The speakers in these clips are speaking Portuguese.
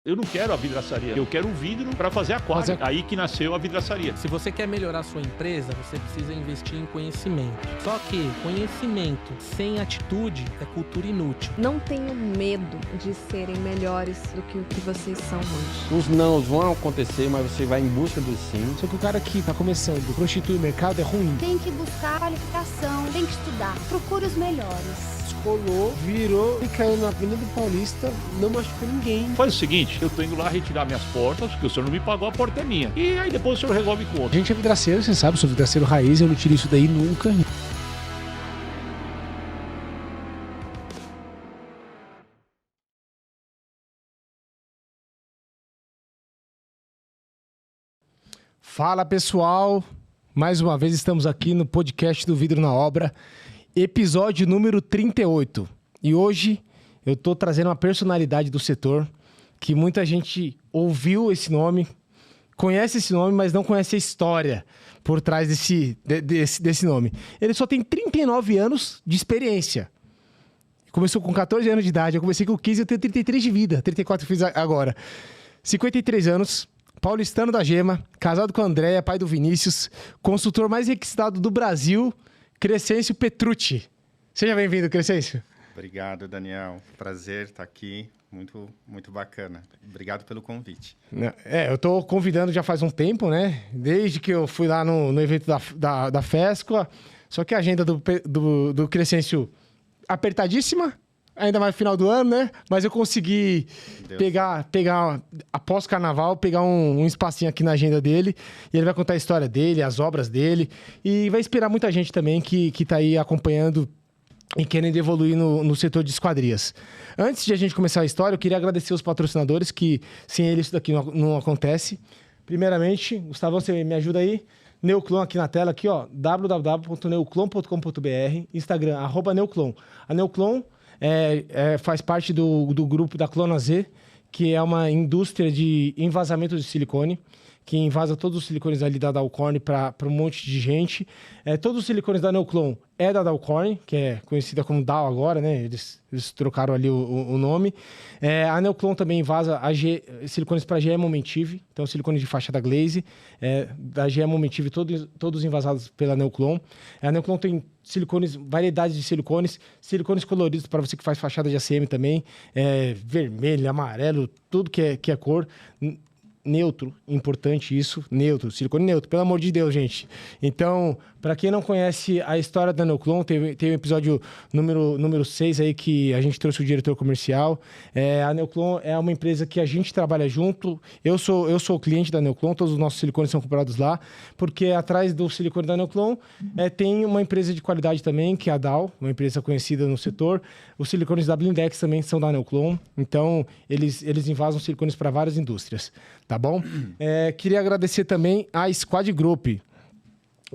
Eu não quero a vidraçaria, eu quero o vidro para fazer a quadra. Aí que nasceu a vidraçaria. Se você quer melhorar a sua empresa, você precisa investir em conhecimento. Só que conhecimento sem atitude é cultura inútil. Não tenham medo de serem melhores do que o que vocês são hoje. Os nãos vão acontecer, mas você vai em busca do sim. Só que o cara que tá começando, prostitui o mercado é ruim. Tem que buscar qualificação, tem que estudar. Procure os melhores. Colou, virou e caiu na Avenida Paulista, não machucou ninguém. Faz o seguinte, eu tô indo lá retirar minhas portas, porque o senhor não me pagou, a porta é minha. E aí depois o senhor resolve com outro. A gente é vidraceiro, você sabe, sou vidraceiro raiz, eu não tiro isso daí nunca. Fala pessoal, mais uma vez estamos aqui no podcast do Vidro na Obra. Episódio número 38. E hoje eu tô trazendo uma personalidade do setor que muita gente ouviu esse nome, conhece esse nome, mas não conhece a história por trás desse nome. Ele só tem 39 anos de experiência. Começou com 14 anos de idade, eu comecei com 15, eu tenho 33 de vida, 34 fiz agora. 53 anos, paulistano da Gema, casado com a Andréia, pai do Vinícius, consultor mais requisitado do Brasil, Crescêncio Petrucci. Seja bem-vindo, Crescêncio. Obrigado, Daniel. Prazer estar aqui. Muito bacana. Obrigado pelo convite. Eu tô convidando já faz um tempo, né? Desde que eu fui lá no evento da FESCO. Só que a agenda do Crescêncio apertadíssima. Ainda mais no final do ano, né? Mas eu consegui pegar após o carnaval, pegar um espacinho aqui na agenda dele. E ele vai contar a história dele, as obras dele. E vai inspirar muita gente também que tá aí acompanhando e querendo evoluir no setor de esquadrias. Antes de a gente começar a história, eu queria agradecer os patrocinadores, que sem eles isso daqui não acontece. Primeiramente, Gustavão, você me ajuda aí? Neoclon aqui na tela, aqui, ó, www.neoclon.com.br, Instagram, @Neoclon. A Neoclon faz parte do grupo da Clona Z, que é uma indústria de envasamento de silicone, que invasa todos os silicones ali da Dalcorn para um monte de gente. Todos os silicones da Neoclon é da Dalcorn, que é conhecida como Dal agora, né? Eles trocaram ali o nome. A Neoclon também invasa silicones para GE Momentive, então silicones de fachada glaze, da GE Momentive, todos invasados pela Neoclon. A Neoclon tem silicones, variedades de silicones coloridos para você que faz fachada de ACM também, vermelho, amarelo, tudo que é cor. Neutro, importante isso, neutro, silicone neutro, pelo amor de Deus, gente. Então, para quem não conhece a história da Neoclon, tem um episódio número 6 aí que a gente trouxe o diretor comercial. A Neoclon é uma empresa que a gente trabalha junto. Eu sou o cliente da Neoclon, todos os nossos silicones são comprados lá, porque atrás do silicone da Neoclon tem uma empresa de qualidade também, que é a Dow, uma empresa conhecida no setor. Os silicones da Blindex também são da Neoclon, então eles invasam silicones para várias indústrias. Tá bom? Queria agradecer também a Squad Group.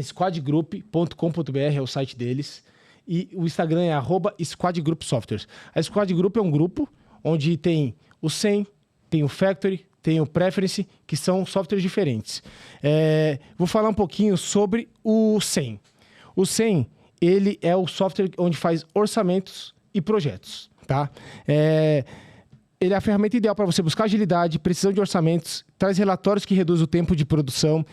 Squadgroup.com.br é o site deles. E o Instagram é @SquadGroupSoftwares. A Squad Group é um grupo onde tem o 100, tem o Factory, tem o Preference, que são softwares diferentes. Vou falar um pouquinho sobre o 100. O 100, ele é o software onde faz orçamentos e projetos, tá? Ele é a ferramenta ideal para você buscar agilidade, precisão de orçamentos, traz relatórios que reduzem o tempo de produção,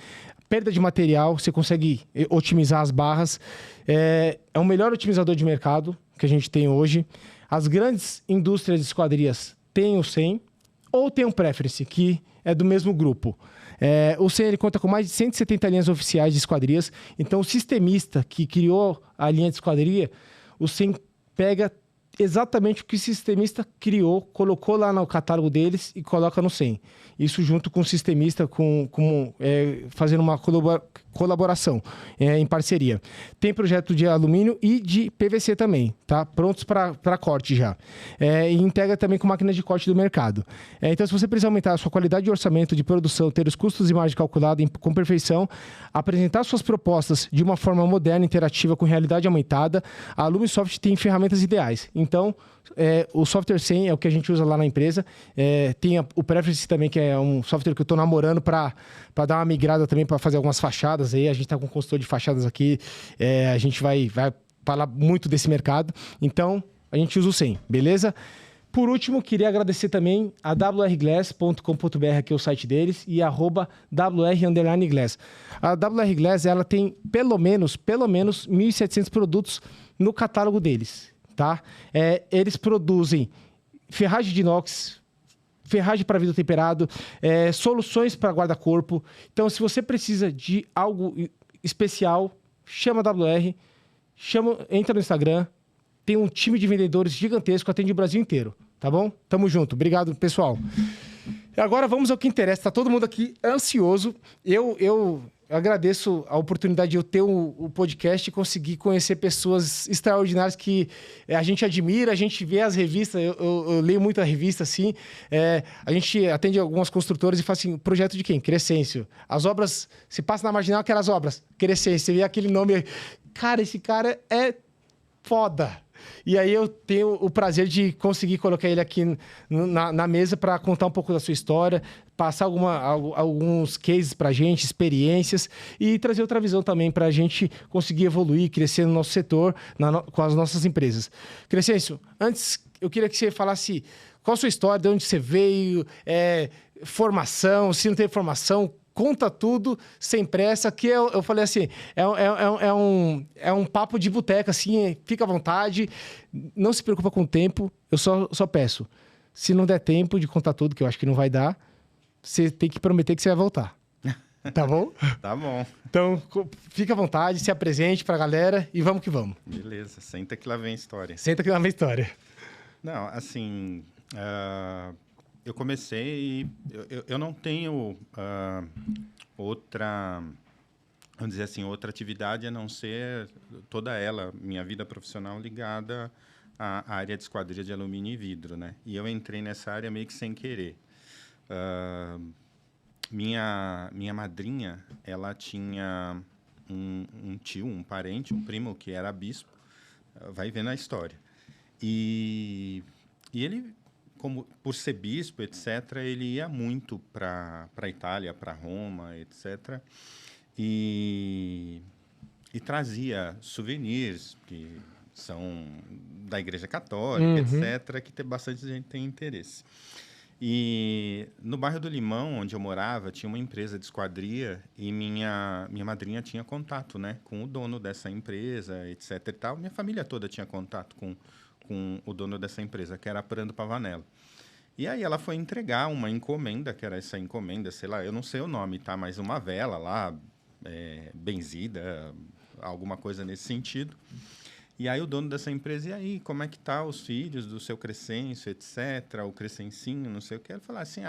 perda de material, você consegue otimizar as barras. É o melhor otimizador de mercado que a gente tem hoje. As grandes indústrias de esquadrias têm o 100 ou tem o Preference, que é do mesmo grupo. O 100 ele conta com mais de 170 linhas oficiais de esquadrias. Então, o sistemista que criou a linha de esquadria, o 100 pega exatamente o que o sistemista criou, colocou lá no catálogo deles e coloca no 100. Isso junto com o sistemista, fazendo uma colaboração em parceria. Tem projeto de alumínio e de PVC também, tá? Prontos para corte já. E integra também com máquinas de corte do mercado. Então, se você precisar aumentar a sua qualidade de orçamento, de produção, ter os custos de margem calculados com perfeição, apresentar suas propostas de uma forma moderna, interativa, com realidade aumentada, a Lumisoft tem ferramentas ideais. Então, o software 100 é o que a gente usa lá na empresa. Tem o Preference também, que é um software que eu estou namorando para dar uma migrada também, para fazer algumas fachadas. Aí a gente está com um consultor de fachadas aqui. A gente vai falar muito desse mercado. Então, a gente usa o 100, beleza? Por último, queria agradecer também a wrglass.com.br, que é o site deles, e @wr_glass. A WR Glass, ela tem pelo menos 1.700 produtos no catálogo deles, tá? Eles produzem ferragem de inox, ferragem para vidro temperado, soluções para guarda-corpo. Então, se você precisa de algo especial, chama a WR, entra no Instagram. Tem um time de vendedores gigantesco, atende o Brasil inteiro, tá bom? Tamo junto. Obrigado, pessoal. Agora vamos ao que interessa. Tá todo mundo aqui ansioso. Eu agradeço a oportunidade de eu ter o podcast e conseguir conhecer pessoas extraordinárias que a gente admira, a gente vê as revistas, eu leio muito a revista, assim. A gente atende algumas construtoras e fala assim, projeto de quem? Crescêncio. As obras, se passa na Marginal, aquelas obras. Crescêncio. Você vê aquele nome... Cara, esse cara é foda. E aí eu tenho o prazer de conseguir colocar ele aqui na mesa para contar um pouco da sua história, passar alguns cases para a gente, experiências, e trazer outra visão também para a gente conseguir evoluir, crescer no nosso setor, com as nossas empresas. Crescêncio, antes eu queria que você falasse qual a sua história, de onde você veio, formação, se não teve formação, conta tudo, sem pressa, que eu falei assim, é um papo de boteca, assim, fica à vontade, não se preocupa com o tempo, eu só peço, se não der tempo de contar tudo, que eu acho que não vai dar, você tem que prometer que você vai voltar, tá bom? Tá bom. Então, fica à vontade, se apresente pra galera e vamos que vamos. Beleza, senta que lá vem a história. Senta que lá vem a história. Não, assim... eu comecei... Eu não tenho outra... Vamos dizer assim, outra atividade a não ser toda ela, minha vida profissional ligada à área de esquadria de alumínio e vidro, né? E eu entrei nessa área meio que sem querer. Minha madrinha, ela tinha um tio, um parente, um primo que era bispo. Vai vendo a história. E ele... por ser bispo, etc., ele ia muito para a Itália, para Roma, etc., e trazia souvenirs que são da Igreja Católica, etc., que bastante gente tem interesse. E no bairro do Limão, onde eu morava, tinha uma empresa de esquadria e minha madrinha tinha contato, né, com o dono dessa empresa, etc. e tal. Minha família toda tinha contato com o dono dessa empresa, que era Prando Pavanello. E aí ela foi entregar uma encomenda, que era essa encomenda, sei lá, eu não sei o nome, tá? Mas uma vela lá, benzida, alguma coisa nesse sentido. E aí o dono dessa empresa, e aí, como é que tá os filhos do seu Crescêncio, etc., o Crescencinho, não sei o que. Ele falou assim,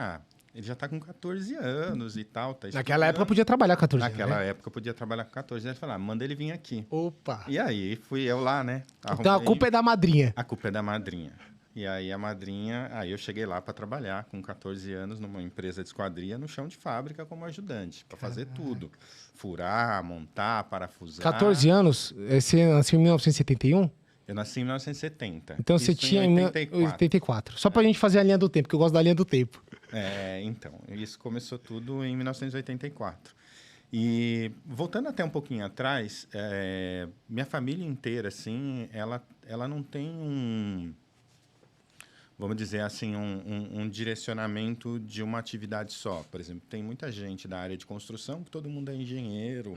ele já está com 14 anos e tal. Tá Naquela época podia trabalhar com 14 anos. Naquela época podia trabalhar com 14 anos. Ele falou, manda ele vir aqui. Opa! E aí fui eu lá, né? Então a culpa é da madrinha. A culpa é da madrinha. E aí a madrinha... Aí eu cheguei lá para trabalhar com 14 anos numa empresa de esquadria no chão de fábrica como ajudante. Para fazer tudo. Furar, montar, parafusar. 14 anos? Você nasceu em 1971? Eu nasci em 1970. Então você tinha em 84. Só pra gente fazer a linha do tempo, que eu gosto da linha do tempo. Então, isso começou tudo em 1984. E voltando até um pouquinho atrás, minha família inteira, assim, ela não tem vamos dizer assim, um direcionamento de uma atividade só. Por exemplo, tem muita gente da área de construção, que todo mundo é engenheiro,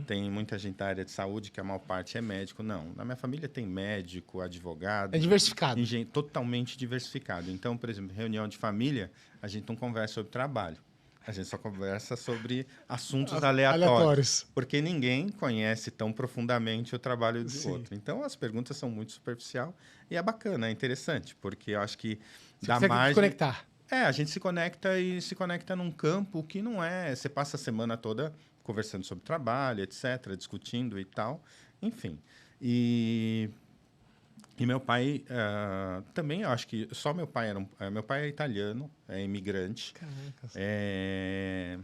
tem muita gente da área de saúde, que a maior parte é médico. Não, na minha família tem médico, advogado. É diversificado. Totalmente diversificado. Então, por exemplo, reunião de família, a gente não conversa sobre trabalho. A gente só conversa sobre assuntos aleatórios. Porque ninguém conhece tão profundamente o trabalho do outro. Então, as perguntas são muito superficiais e é bacana, é interessante, porque eu acho que dá margem... conectar. A gente se conecta e se conecta num campo que não é... Você passa a semana toda conversando sobre trabalho, etc., discutindo e tal. Enfim. E meu pai também, eu acho que só meu pai meu pai é italiano, é imigrante. Caraca. E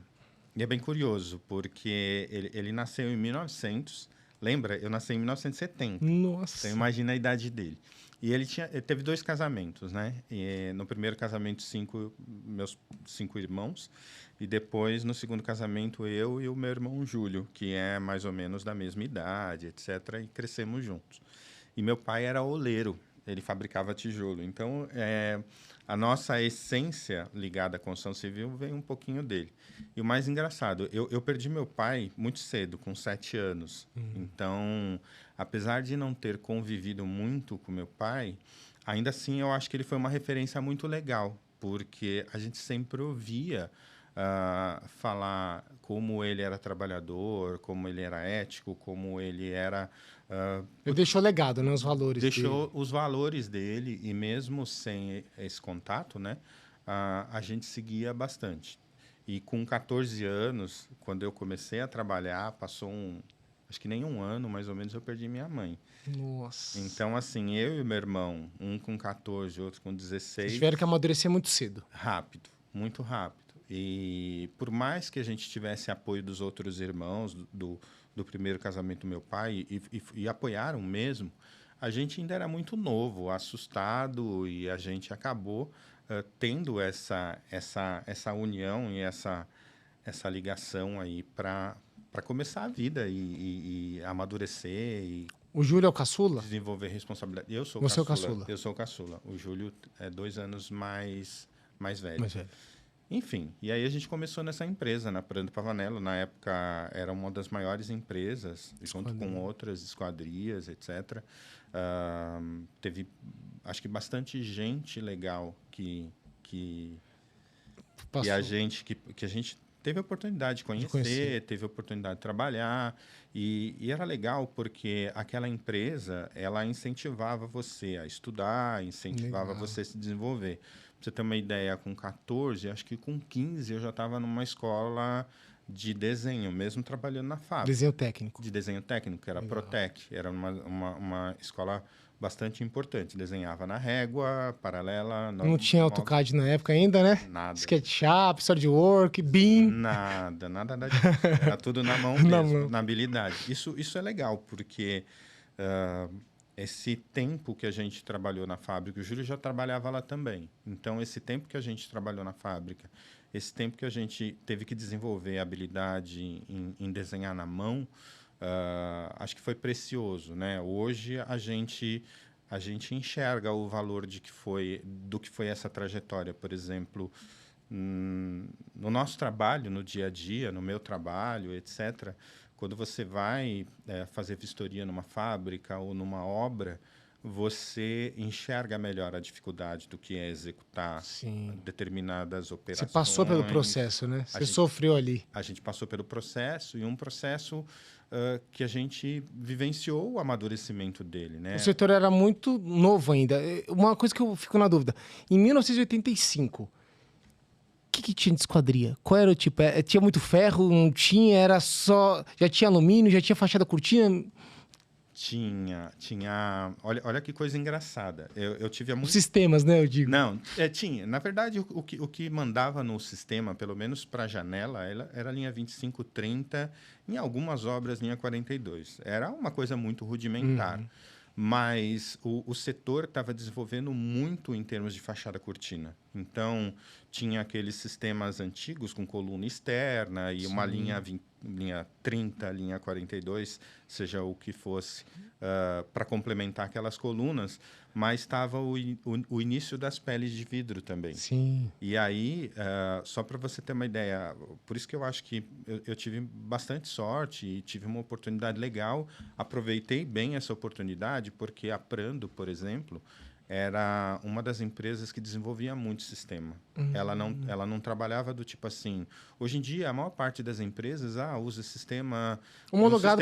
é bem curioso, porque ele nasceu em 1900. Lembra? Eu nasci em 1970. Nossa. Então, imagina a idade dele. E ele teve 2 casamentos, né? E, no primeiro casamento, meus 5 irmãos. E depois, no segundo casamento, eu e o meu irmão Júlio, que é mais ou menos da mesma idade, etc. E crescemos juntos. E meu pai era oleiro. ele fabricava tijolo. Então, a nossa essência ligada à construção civil veio um pouquinho dele. E o mais engraçado, eu perdi meu pai muito cedo, com 7 anos. Então, apesar de não ter convivido muito com meu pai, ainda assim eu acho que ele foi uma referência muito legal, porque a gente sempre ouvia falar como ele era trabalhador, como ele era ético, como ele era... Ele deixou legado, né? Os valores deixou dele. os valores dele, e mesmo sem esse contato, né, a gente seguia bastante. E com 14 anos, quando eu comecei a trabalhar, passou acho que nem um ano, mais ou menos, eu perdi minha mãe. Nossa. Então, assim, eu e meu irmão, um com 14, outro com 16... Vocês tiveram que amadurecer muito cedo. Rápido, muito rápido. E por mais que a gente tivesse apoio dos outros irmãos do primeiro casamento do meu pai, e apoiaram mesmo, a gente ainda era muito novo, assustado, e a gente acabou tendo essa união e essa ligação aí para começar a vida e amadurecer e O Júlio é o caçula? desenvolver responsabilidade. Eu sou Você é o caçula. caçula. Eu sou o caçula. O Júlio é 2 anos mais velho. Mais velho. Enfim, e aí a gente começou nessa empresa, na Prando Pavanello. Na época, era uma das maiores empresas, junto com outras esquadrias, etc. Teve, acho que, bastante gente legal que a gente teve a oportunidade de conhecer, teve a oportunidade de trabalhar. E era legal porque aquela empresa, ela incentivava você a estudar, incentivava você a se desenvolver. Pra você ter uma ideia, com 14, acho que com 15 eu já estava numa escola de desenho, mesmo trabalhando na fábrica. Desenho técnico. De desenho técnico, que era a Protec. Era uma escola bastante importante. Desenhava na régua, paralela... Não tinha AutoCAD na época ainda, né? Nada. SketchUp, SolidWorks, BIM. Nada disso. Era tudo na mão mesmo, na habilidade. Isso é legal, porque esse tempo que a gente trabalhou na fábrica, o Júlio já trabalhava lá também. Então, esse tempo que a gente trabalhou na fábrica, esse tempo que a gente teve que desenvolver a habilidade em desenhar na mão, acho que foi precioso, né? Hoje a gente enxerga o valor do que foi essa trajetória. Por exemplo, no nosso trabalho, no dia a dia, no meu trabalho, etc., quando você vai fazer vistoria numa fábrica ou numa obra, você enxerga melhor a dificuldade do que é executar determinadas operações. Você passou pelo processo, né? Você sofreu ali. A gente passou pelo processo, e um processo que a gente vivenciou o amadurecimento dele, né? O setor era muito novo ainda. Uma coisa que eu fico na dúvida. Em 1985, o que tinha de esquadria? Qual era o tipo? Tinha muito ferro? Não tinha? Era só... Já tinha alumínio? Já tinha fachada cortina? Tinha. Olha que coisa engraçada. Eu tive Os sistemas, né, eu digo. Não, tinha. Na verdade, o que mandava no sistema, pelo menos para a janela, era a linha 25-30, em algumas obras, linha 42. Era uma coisa muito rudimentar. Mas o setor estava desenvolvendo muito em termos de fachada cortina. Então, tinha aqueles sistemas antigos com coluna externa e uma linha 30, linha 42, seja o que fosse, para complementar aquelas colunas, mas estava o início das peles de vidro também. Sim. E aí, só para você ter uma ideia, por isso que eu acho que eu tive bastante sorte e tive uma oportunidade legal, aproveitei bem essa oportunidade, porque a Prando, por exemplo, era uma das empresas que desenvolvia muito sistema. Ela não trabalhava do tipo assim... Hoje em dia, a maior parte das empresas usa sistema... Homologado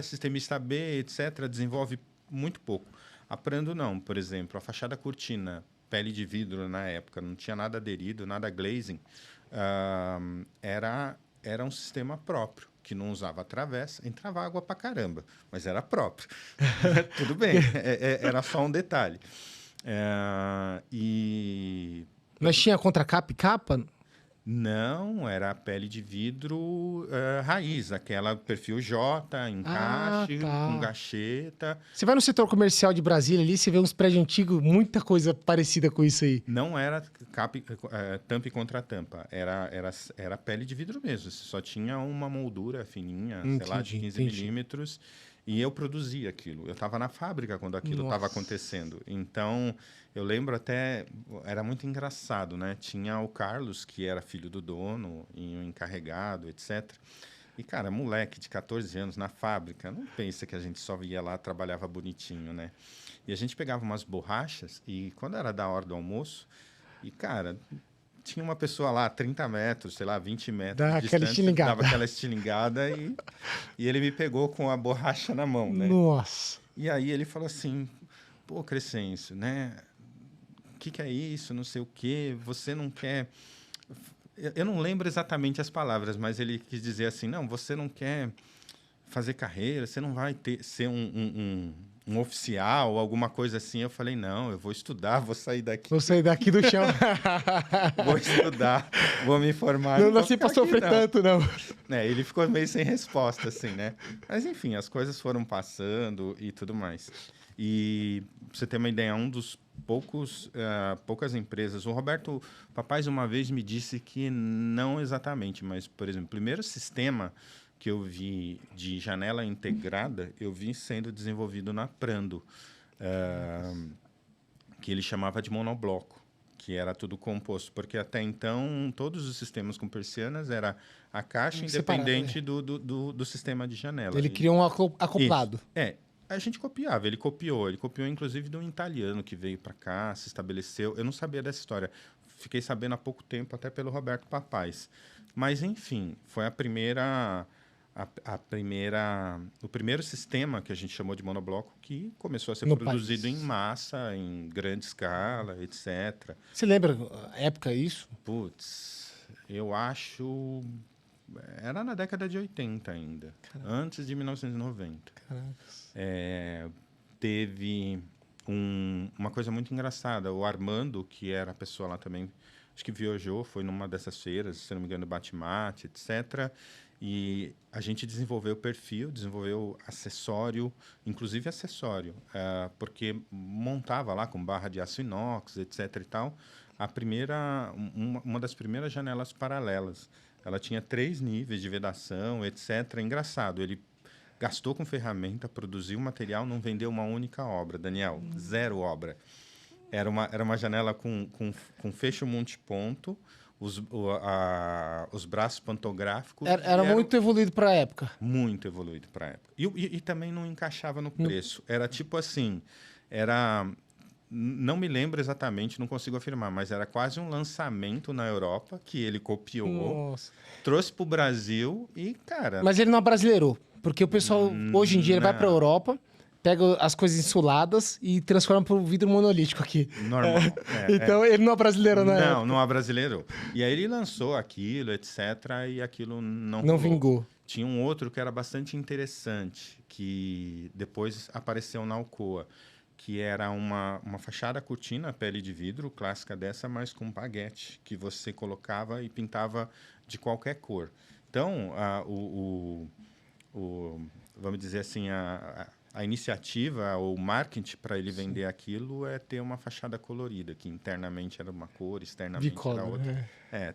sistemista B, etc. Desenvolve muito pouco. A Prando não. Por exemplo, a fachada cortina, pele de vidro na época, não tinha nada aderido, nada glazing. Era um sistema próprio, que não usava travessa, entrava água pra caramba, mas era próprio. Tudo bem, era só um detalhe. Mas tinha contracapa e capa? Não, era a pele de vidro raiz, aquela perfil J, encaixe, com gacheta. Você vai no setor comercial de Brasília ali, você vê uns prédios antigos, muita coisa parecida com isso aí. Não era tampa e contra-tampa, era pele de vidro mesmo. Você só tinha uma moldura fininha, sei lá, de 15 milímetros, E eu produzia aquilo. Eu estava na fábrica quando aquilo estava acontecendo. Então, eu lembro até... Era muito engraçado, né? Tinha o Carlos, que era filho do dono, e o encarregado, etc. E, cara, moleque de 14 anos na fábrica, não pensa que a gente só ia lá, trabalhava bonitinho, né? E a gente pegava umas borrachas e, quando era da hora do almoço, e, cara... Tinha uma pessoa lá, 30 metros, sei lá, 20 metros Dá aquela estilingada. dava aquela estilingada e ele me pegou com a borracha na mão, né? Nossa. E aí ele falou assim, pô, Crescêncio, né? O que é isso? Não sei o quê. Você não quer... Eu não lembro exatamente as palavras, mas ele quis dizer assim, não, você não quer fazer carreira, você não vai ser um oficial ou alguma coisa assim. Eu falei, não, eu vou estudar, vou sair daqui. Vou sair daqui do chão. Vou estudar, vou me formar. Não nasci pra sofrer tanto, não. Ele ficou meio sem resposta, assim, né? Mas, enfim, as coisas foram passando e tudo mais. E, pra você ter uma ideia, um dos poucas empresas... O Roberto Papais uma vez me disse que não exatamente, mas, por exemplo, o primeiro sistema que eu vi de janela integrada, eu vi sendo desenvolvido na Prando, que ele chamava de monobloco, que era tudo composto, porque até então todos os sistemas com persianas era a caixa independente do sistema de janela. Ele criou um acoplado. Isso. A gente copiava, ele copiou inclusive de um italiano que veio para cá, se estabeleceu. Eu não sabia dessa história, fiquei sabendo há pouco tempo, até pelo Roberto Papais. Mas, enfim, foi o primeiro sistema que a gente chamou de monobloco que começou a ser produzido em massa, em grande escala, etc. Você lembra a época isso? Putz, eu acho... Era na década de 80 ainda, antes de 1990. Teve uma coisa muito engraçada. O Armando, que era a pessoa lá também, acho que viajou, foi numa dessas feiras, se não me engano, Batimate, etc., e a gente desenvolveu perfil, desenvolveu acessório, inclusive acessório, porque montava lá com barra de aço inox, etc. e tal, uma das primeiras janelas paralelas. Ela tinha 3 níveis de vedação, etc. Engraçado, ele gastou com ferramenta, produziu material, não vendeu uma única obra, Daniel, 0 obra. Era uma janela com fecho multiponto, os braços pantográficos. Era muito evoluído para a época. Muito evoluído para a época. E também não encaixava no preço. Era tipo assim, não me lembro exatamente, não consigo afirmar, mas era quase um lançamento na Europa que ele copiou, trouxe para o Brasil e, cara... Mas ele não abrasileirou, porque o pessoal, hoje em dia, ele vai para a Europa... Pega as coisas insuladas e transforma para o vidro monolítico aqui. Normal. Então, ele não é brasileiro, né? Não é brasileiro. E aí ele lançou aquilo, etc., e aquilo não vingou. Tinha um outro que era bastante interessante, que depois apareceu na Alcoa, que era uma fachada cortina, pele de vidro, clássica dessa, mas com baguete, que você colocava e pintava de qualquer cor. Então, vamos dizer assim, a iniciativa ou o marketing para ele vender aquilo é ter uma fachada colorida, que internamente era uma cor, externamente era outra.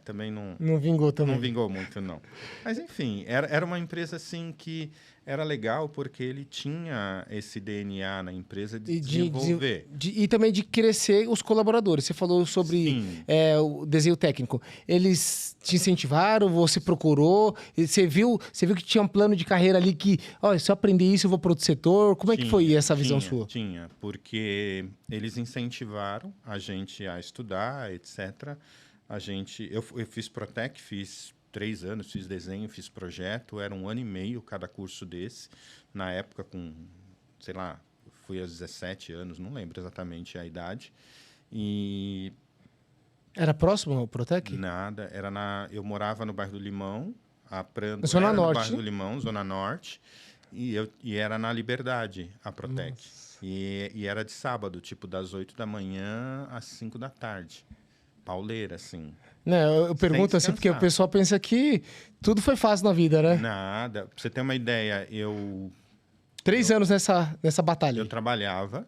Também não vingou também. Não vingou muito, não. Mas, enfim, era uma empresa assim que era legal porque ele tinha esse DNA na empresa de desenvolver. E também de crescer os colaboradores. Você falou sobre o desenho técnico. Eles te incentivaram, você procurou, você viu que tinha um plano de carreira ali que, se eu aprender isso, eu vou para outro setor. Como é que foi essa visão sua? Tinha, porque eles incentivaram a gente a estudar, etc. Eu fiz Protec, fiz 3 anos, fiz desenho, fiz projeto, era 1 ano e meio cada curso desse. Na época, sei lá, fui aos 17 anos, não lembro exatamente a idade. E... Era próximo ao Protec? Nada, eu morava no bairro do Limão, a Prando Zona era Norte. no bairro do Limão, Zona Norte, e era na Liberdade, a Protec. E era de sábado, tipo das 8 da manhã às 5 da tarde. Pauleira, assim. Não, eu pergunto assim, porque o pessoal pensa que tudo foi fácil na vida, né? Nada. Pra você ter uma ideia, 3 anos nessa batalha. Eu trabalhava.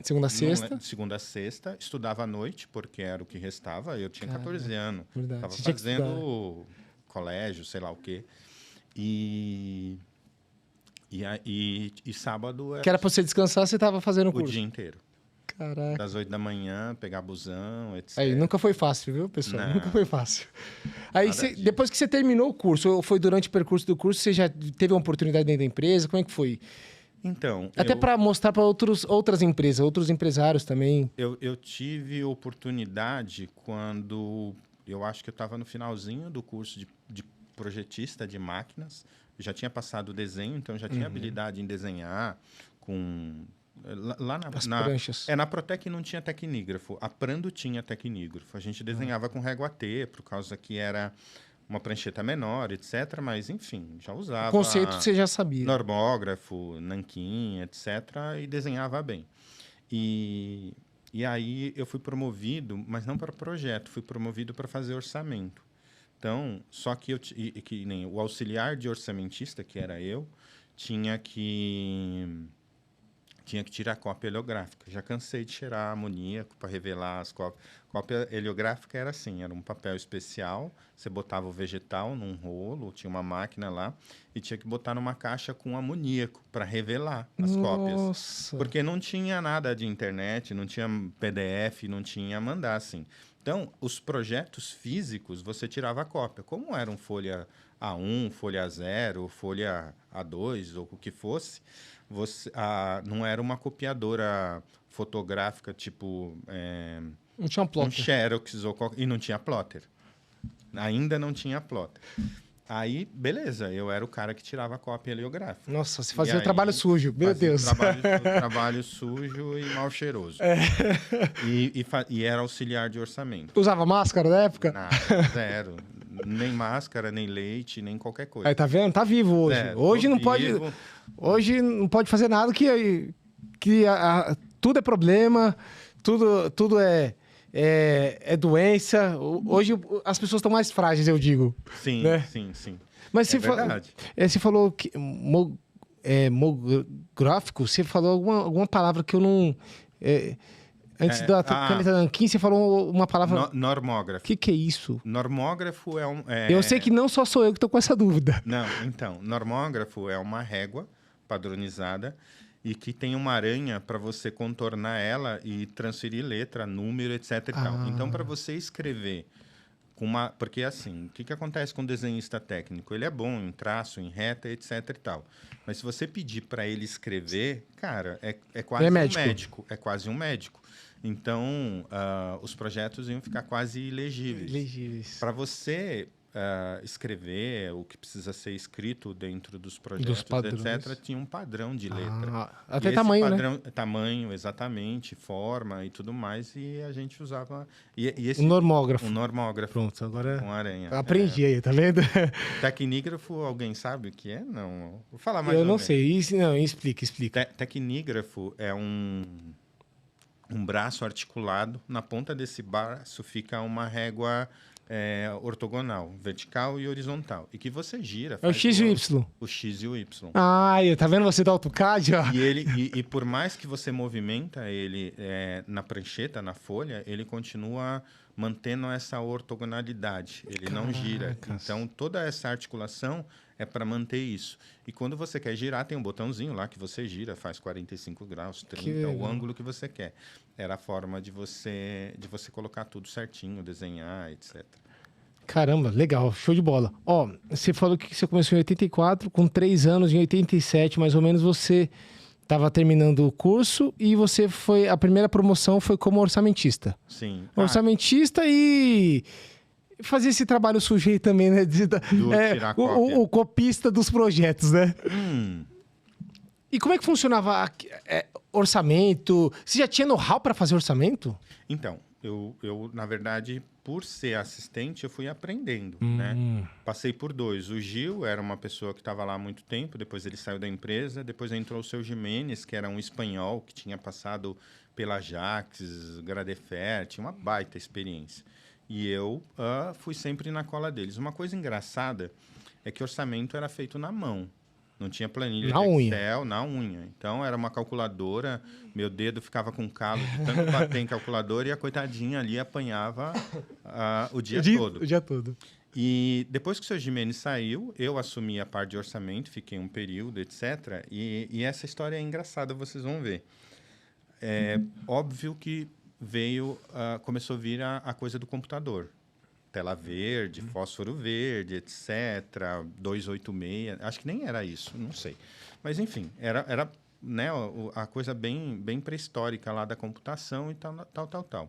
Segunda a sexta? Segunda a sexta. Estudava à noite, porque era o que restava. Eu tinha 14 anos. Verdade. Tava Você tinha que fazendo colégio, sei lá o quê. E E sábado Que era pra você descansar, você tava fazendo o o curso. dia inteiro. Caraca. Das 8 da manhã, pegar busão, etc. Aí, nunca foi fácil, viu, pessoal? Não. Nunca foi fácil. Aí, Nada disso. depois que você terminou o curso, ou foi durante o percurso do curso, você já teve uma oportunidade dentro da empresa? Como é que foi? Então, Até para mostrar para outras empresas, outros empresários também. eu tive oportunidade quando eu acho que eu estava no finalzinho do curso de projetista de máquinas. Eu já tinha passado o desenho, então já tinha habilidade em desenhar com... Lá As pranchas. na Protec não tinha tecnígrafo. A Prando tinha tecnígrafo. A gente desenhava com régua T, por causa que era uma prancheta menor, etc. Mas, enfim, já usava... O conceito você já sabia. Normógrafo, nanquim, etc. E desenhava bem. E aí eu fui promovido, mas não para projeto, fui promovido para fazer orçamento. Então, só que que nem o auxiliar de orçamentista, que era eu, tinha que tirar cópia heliográfica. Já cansei de cheirar amoníaco para revelar as cópias. Cópia heliográfica era assim, era um papel especial, você botava o vegetal num rolo, tinha uma máquina lá, e tinha que botar numa caixa com amoníaco para revelar as cópias. Nossa. Porque não tinha nada de internet, não tinha PDF, não tinha mandar assim. Então, os projetos físicos, você tirava a cópia. Como eram folha A1, folha A0, folha A2, ou o que fosse, não era uma copiadora fotográfica tipo Não tinha um um plotter. Xerox e não tinha plotter. Ainda não tinha plotter. Aí, beleza, eu era o cara que tirava a cópia heliográfica. Nossa, você E fazia o aí, trabalho sujo, meu fazia Deus. trabalho sujo e mal cheiroso. E era auxiliar de orçamento. Usava máscara na época? Nada, zero. Nem máscara, nem leite, nem qualquer coisa. Aí, tá vendo? Tá vivo hoje. Zero. Hoje Tô não pode. vivo. Hoje não pode fazer nada que tudo é problema, tudo é doença. Hoje as pessoas estão mais frágeis, eu digo. Sim, né? sim. Mas É verdade. você falou que mográfico, você falou alguma palavra que eu não. Antes da caneta nanquim, você falou uma palavra. Normógrafo. O que é isso? Normógrafo é um... Eu sei que não só sou eu que tô com essa dúvida. Não, então, normógrafo é uma régua padronizada e que tem uma aranha para você contornar ela e transferir letra, número, etc. E tal. Então, para você escrever com uma... Porque, assim, o que acontece com o desenhista técnico? Ele é bom em traço, em reta, etc. e tal. Mas se você pedir para ele escrever, cara, é quase um médico. É quase um médico. Então, os projetos iam ficar quase ilegíveis. Para você escrever o que precisa ser escrito dentro dos projetos, etc., tinha um padrão de letra. Até tamanho, padrão, né? Tamanho, exatamente, forma e tudo mais, e a gente usava... Um normógrafo. Um normógrafo. Pronto, agora... Com aranha. Aprendi aí, tá vendo? Tecnígrafo, alguém sabe o que é? Não. Vou falar mais Eu não sei. Explica. Tecnígrafo é um braço articulado. Na ponta desse braço fica uma régua ortogonal, vertical e horizontal. E que você gira. É o X e o Y. O X e o Y. Tá vendo você do AutoCAD? Ó. E por mais que você movimenta ele na prancheta, na folha, ele continua mantendo essa ortogonalidade. Ele não gira. Então, toda essa articulação é para manter isso. E quando você quer girar, tem um botãozinho lá que você gira, faz 45 graus, 30, o ângulo que você quer. Era a forma de você colocar tudo certinho, desenhar, etc. Caramba, legal, show de bola. Ó, você falou que você começou em 84, com 3 anos, em 87, mais ou menos, você estava terminando o curso e a primeira promoção foi como orçamentista. Sim. Orçamentista e... fazia esse trabalho sujo aí também, né? Tirar cópia. O copista dos projetos, né? E como é que funcionava orçamento? Você já tinha know-how para fazer orçamento? Então, eu, na verdade, por ser assistente, eu fui aprendendo, né? Passei por 2. O Gil era uma pessoa que estava lá há muito tempo, depois ele saiu da empresa, depois entrou o seu Jimenez, que era um espanhol que tinha passado pela Ajax, Gradefer, tinha uma baita experiência. E eu fui sempre na cola deles. Uma coisa engraçada é que orçamento era feito na mão. Não tinha planilha Na de unha. Excel, na unha. Então, era uma calculadora, meu dedo ficava com calo de tanto bater em calculadora e a coitadinha ali apanhava o dia todo. O dia todo. E depois que o seu Gimenez saiu, eu assumi a parte de orçamento, fiquei um período, etc. E essa história é engraçada, vocês vão ver. É óbvio que começou a vir a coisa do computador. Tela verde, fósforo verde, etc. 286, acho que nem era isso, não sei. Mas, enfim, era né, a coisa bem pré-histórica lá da computação e tal.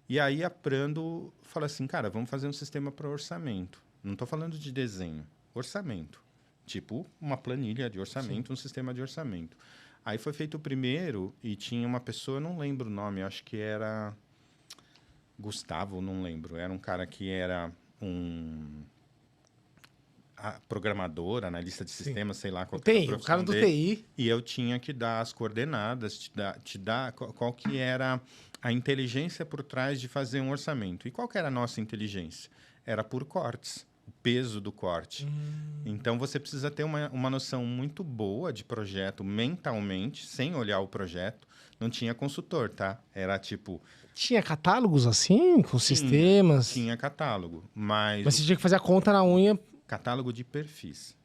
E aí a Prando fala assim, cara, vamos fazer um sistema para orçamento. Não estou falando de desenho, orçamento. Tipo uma planilha de orçamento, um sistema de orçamento. Aí foi feito o primeiro e tinha uma pessoa, eu não lembro o nome, acho que era Gustavo, não lembro. Era um cara que era programador, analista de sistemas, sei lá qual que era a TI, o profissão cara do dele. TI. E eu tinha que dar as coordenadas, te dar qual que era a inteligência por trás de fazer um orçamento. E qual que era a nossa inteligência? Era por cortes, o peso do corte. Então, você precisa ter uma noção muito boa de projeto mentalmente, sem olhar o projeto. Não tinha consultor, tá? Era tipo... Tinha catálogos assim, com sistemas? Tinha catálogo, mas Mas você tinha que fazer a conta na unha. catálogo de perfis.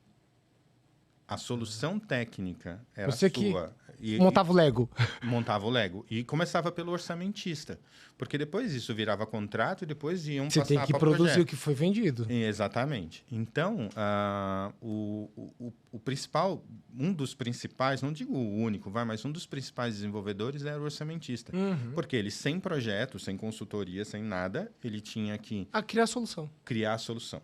A solução técnica era Você que sua. montava o Lego. Montava o Lego. E começava pelo orçamentista. Porque depois isso virava contrato e depois iam Você passar tem que para produzir projeto. o que foi vendido. Exatamente. Então, o principal, um dos principais, não digo o único, mas um dos principais desenvolvedores era o orçamentista. Porque ele, sem projeto, sem consultoria, sem nada, ele tinha que A criar a solução. criar a solução.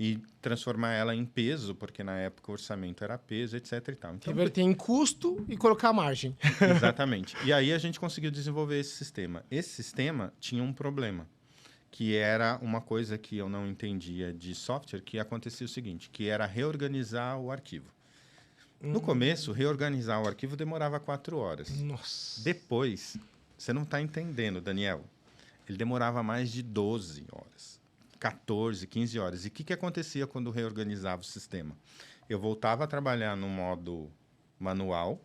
E transformar ela em peso, porque na época o orçamento era peso, etc. e tal. Então, Reverter em custo e colocar a margem. exatamente. E aí a gente conseguiu desenvolver esse sistema. Esse sistema tinha um problema, que era uma coisa que eu não entendia de software, que acontecia o seguinte, que era reorganizar o arquivo. No começo, reorganizar o arquivo demorava 4 horas. Nossa. Depois, você não está entendendo, Daniel, ele demorava mais de 12 horas. 14, 15 horas. E o que acontecia quando reorganizava o sistema? Eu voltava a trabalhar no modo manual,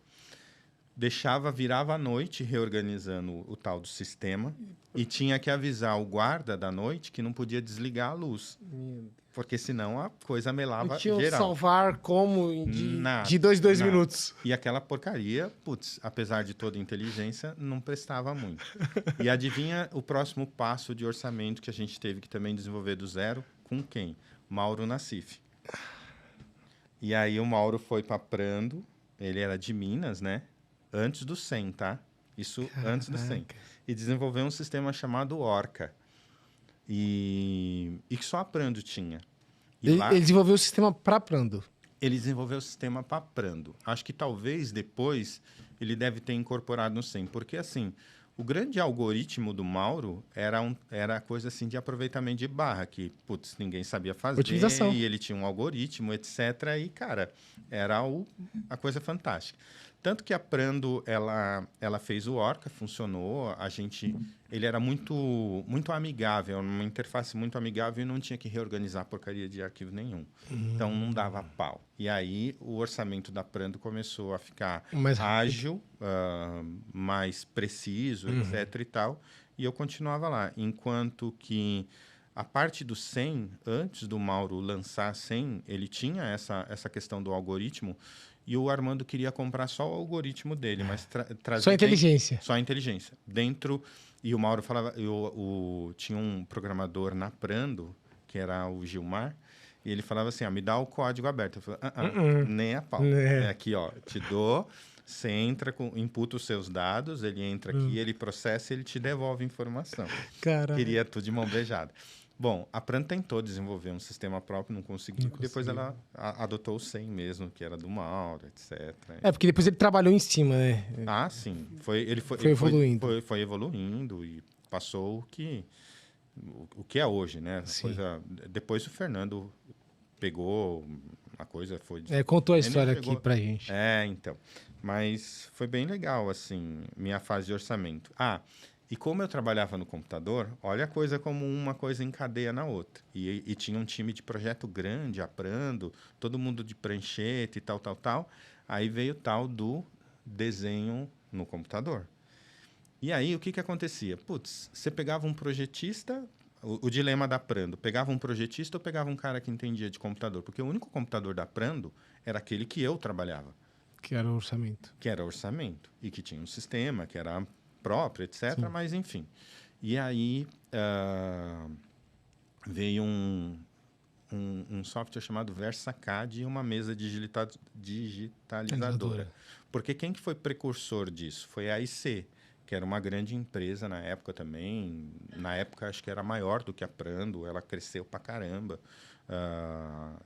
virava à noite reorganizando o tal do sistema e tinha que avisar o guarda da noite que não podia desligar a luz, porque senão a coisa melava Não tinha um geral. salvar como Nada, de 2 nada. minutos. E aquela porcaria, putz, apesar de toda a inteligência, não prestava muito. E adivinha o próximo passo de orçamento que a gente teve que também desenvolver do zero? Com quem? Mauro Nassif. E aí o Mauro foi para Prando, ele era de Minas, né? Antes do 100, tá? Isso antes do 100. E desenvolveu um sistema chamado Orca. E que só a Prando tinha. E Ele, lá... ele desenvolveu o sistema para Prando. Ele desenvolveu o sistema para Prando. Acho que talvez depois ele deve ter incorporado no 100. Porque, assim, o grande algoritmo do Mauro era coisa assim de aproveitamento de barra, que, putz, ninguém sabia fazer. Otimização. E ele tinha um algoritmo, etc. E, cara, era a coisa fantástica. Tanto que a Prando, ela fez o Orca, funcionou. Ele era muito amigável, uma interface muito amigável e não tinha que reorganizar porcaria de arquivo nenhum. Então, não dava pau. E aí, o orçamento da Prando começou a ficar Mais ágil, mais preciso, etc. e tal. E eu continuava lá. Enquanto que a parte do 100, antes do Mauro lançar 100, ele tinha essa questão do algoritmo. E o Armando queria comprar só o algoritmo dele, mas trazer... Só a inteligência. Só a inteligência. Dentro... E o Mauro falava... Tinha um programador na Prando, que era o Gilmar, e ele falava assim, me dá o código aberto. Eu falei, nem a pau. É aqui, ó, te dou, você entra, imputa os seus dados, ele entra aqui, ele processa e ele te devolve informação. Caralho. Queria tudo de mão beijada. Bom, a Prando tentou desenvolver um sistema próprio, não conseguiu. Depois ela adotou o 100 mesmo, que era do Mauro, etc. É, porque depois ele trabalhou em cima, né? Ah, sim. Ele foi evoluindo. Foi evoluindo e passou o que é hoje, né? Depois o Fernando pegou a coisa, foi... Contou a Ele história chegou- aqui pra gente. Então. Mas foi bem legal, assim, minha fase de orçamento. E como eu trabalhava no computador, olha a coisa como uma coisa encadeia na outra. E tinha um time de projeto grande, aprando, todo mundo de prancheta e tal, tal, tal. Aí veio o tal do desenho no computador. E aí, o que acontecia? Putz, você pegava um projetista, o dilema da Prando, pegava um projetista ou pegava um cara que entendia de computador? Porque o único computador da Prando era aquele que eu trabalhava. Que era o orçamento. Que era orçamento. E que tinha um sistema, que era próprio, etc. Sim. Mas, enfim. E aí, veio um software chamado VersaCAD e uma mesa digitalizadora. Porque quem que foi precursor disso? Foi a IC, que era uma grande empresa na época também. Na época, acho que era maior do que a Prando. Ela cresceu pra caramba.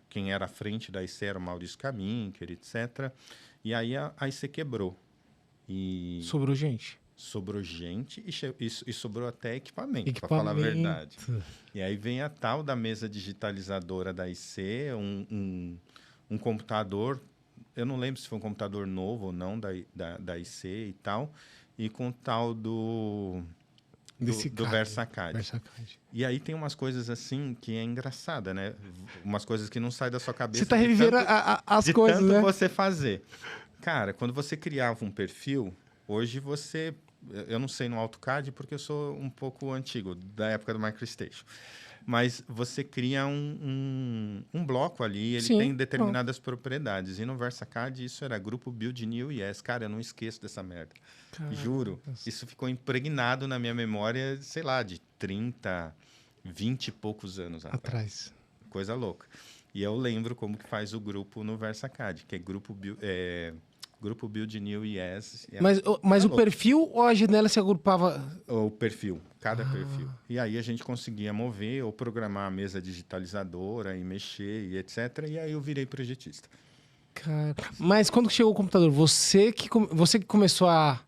Quem era à frente da IC era o Maurício Kaminker, etc. E aí, a IC quebrou. E Sobrou gente. sobrou gente e sobrou até equipamento, para falar a verdade. E aí vem a tal da mesa digitalizadora da IC, um computador, eu não lembro se foi um computador novo ou não da IC e tal, e com o tal do VersaCAD. E aí tem umas coisas assim que é engraçada, né? Umas coisas que não saem da sua cabeça. Você tá revivendo as coisas, tanto né? você fazer. Cara, quando você criava um perfil, hoje você... Eu não sei no AutoCAD porque eu sou um pouco antigo, da época do MicroStation. Mas você cria um bloco ali, ele tem determinadas propriedades. E no VersaCAD isso era grupo Build New Yes. Cara, eu não esqueço dessa merda. Caramba. Juro. Isso ficou impregnado na minha memória, sei lá, de 30, 20 e poucos anos atrás. Coisa louca. E eu lembro como que faz o grupo no VersaCAD, que é grupo Build New Yes. Mas o perfil ou a janela se agrupava? O perfil, cada perfil. E aí a gente conseguia mover ou programar a mesa digitalizadora e mexer e etc. E aí eu virei projetista. Cara, mas quando chegou o computador, você que começou a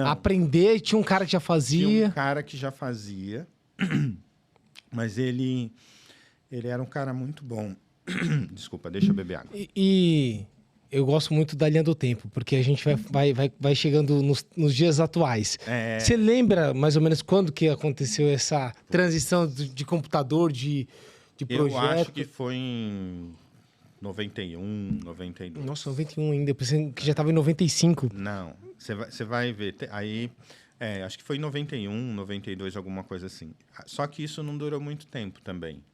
aprender? Tinha um cara que já fazia? Tinha um cara que já fazia, mas ele era um cara muito bom. Desculpa, deixa eu beber água. E eu gosto muito da linha do tempo, porque a gente vai chegando nos dias atuais. Você lembra mais ou menos quando que aconteceu essa transição de computador, de projeto? Eu acho que foi em 91, 92. Nossa, 91 ainda, eu pensei que já estava em 95. Não, você vai ver. Aí, acho que foi em 91, 92, alguma coisa assim. Só que isso não durou muito tempo também.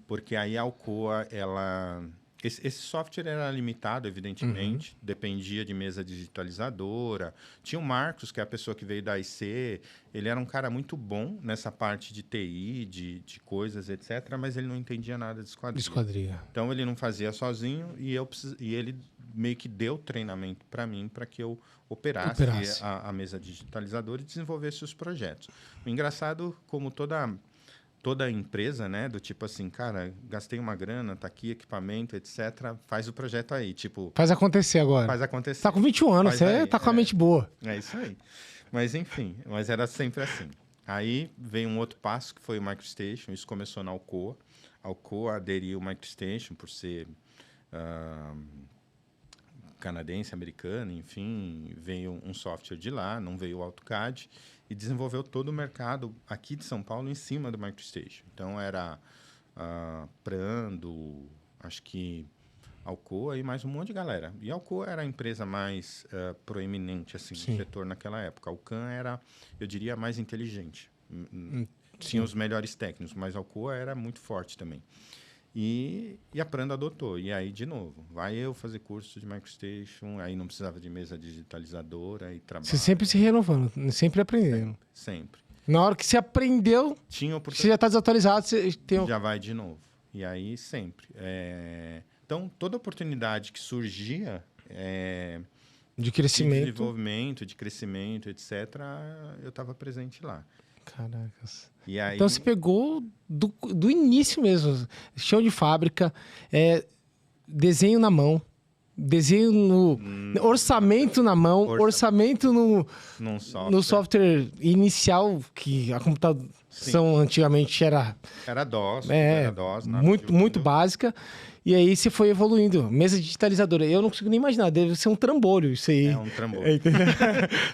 Porque aí a Alcoa, esse software era limitado, evidentemente, dependia de mesa digitalizadora. Tinha o Marcos, que é a pessoa que veio da IC, ele era um cara muito bom nessa parte de TI, de coisas, etc., mas ele não entendia nada de esquadria. Então, ele não fazia sozinho e ele meio que deu treinamento para mim, para que eu operasse. A mesa digitalizadora e desenvolvesse os projetos. O engraçado, como toda empresa, né, do tipo assim, cara, gastei uma grana, tá aqui equipamento, etc, faz o projeto aí, tipo... Faz acontecer agora. Faz acontecer. Tá com 21 anos, você tá com a mente boa. É isso aí. Mas, enfim, era sempre assim. Aí veio um outro passo, que foi o MicroStation, isso começou na Alcoa. A Alcoa aderiu ao MicroStation por ser canadense, americano, enfim, veio um software de lá, não veio o AutoCAD, e desenvolveu todo o mercado aqui de São Paulo em cima do MicroStation. Então, era Prando, acho que Alcoa e mais um monte de galera. E a Alcoa era a empresa mais proeminente assim, do setor naquela época. A Alcan era, eu diria, mais inteligente. Tinha os melhores técnicos, mas a Alcoa era muito forte também. E a Prando adotou. E aí, de novo, vai eu fazer curso de MicroStation, aí não precisava de mesa digitalizadora e trabalho. Você sempre se renovando, sempre aprendendo. Sempre. Na hora que você aprendeu, você já está desatualizado, você tem... Já vai de novo. E aí, sempre. Então, toda oportunidade que surgia... de crescimento. De desenvolvimento, de crescimento, etc., eu estava presente lá. Caracas. E aí... Então, você pegou do início mesmo. Chão de fábrica, desenho na mão, desenho no... orçamento na mão, orçamento no software inicial, que a computador... São antigamente era Era DOS. muito básica. E aí você foi evoluindo. Mesa digitalizadora. Eu não consigo nem imaginar. Deve ser um trambolho isso aí. É um trambolho.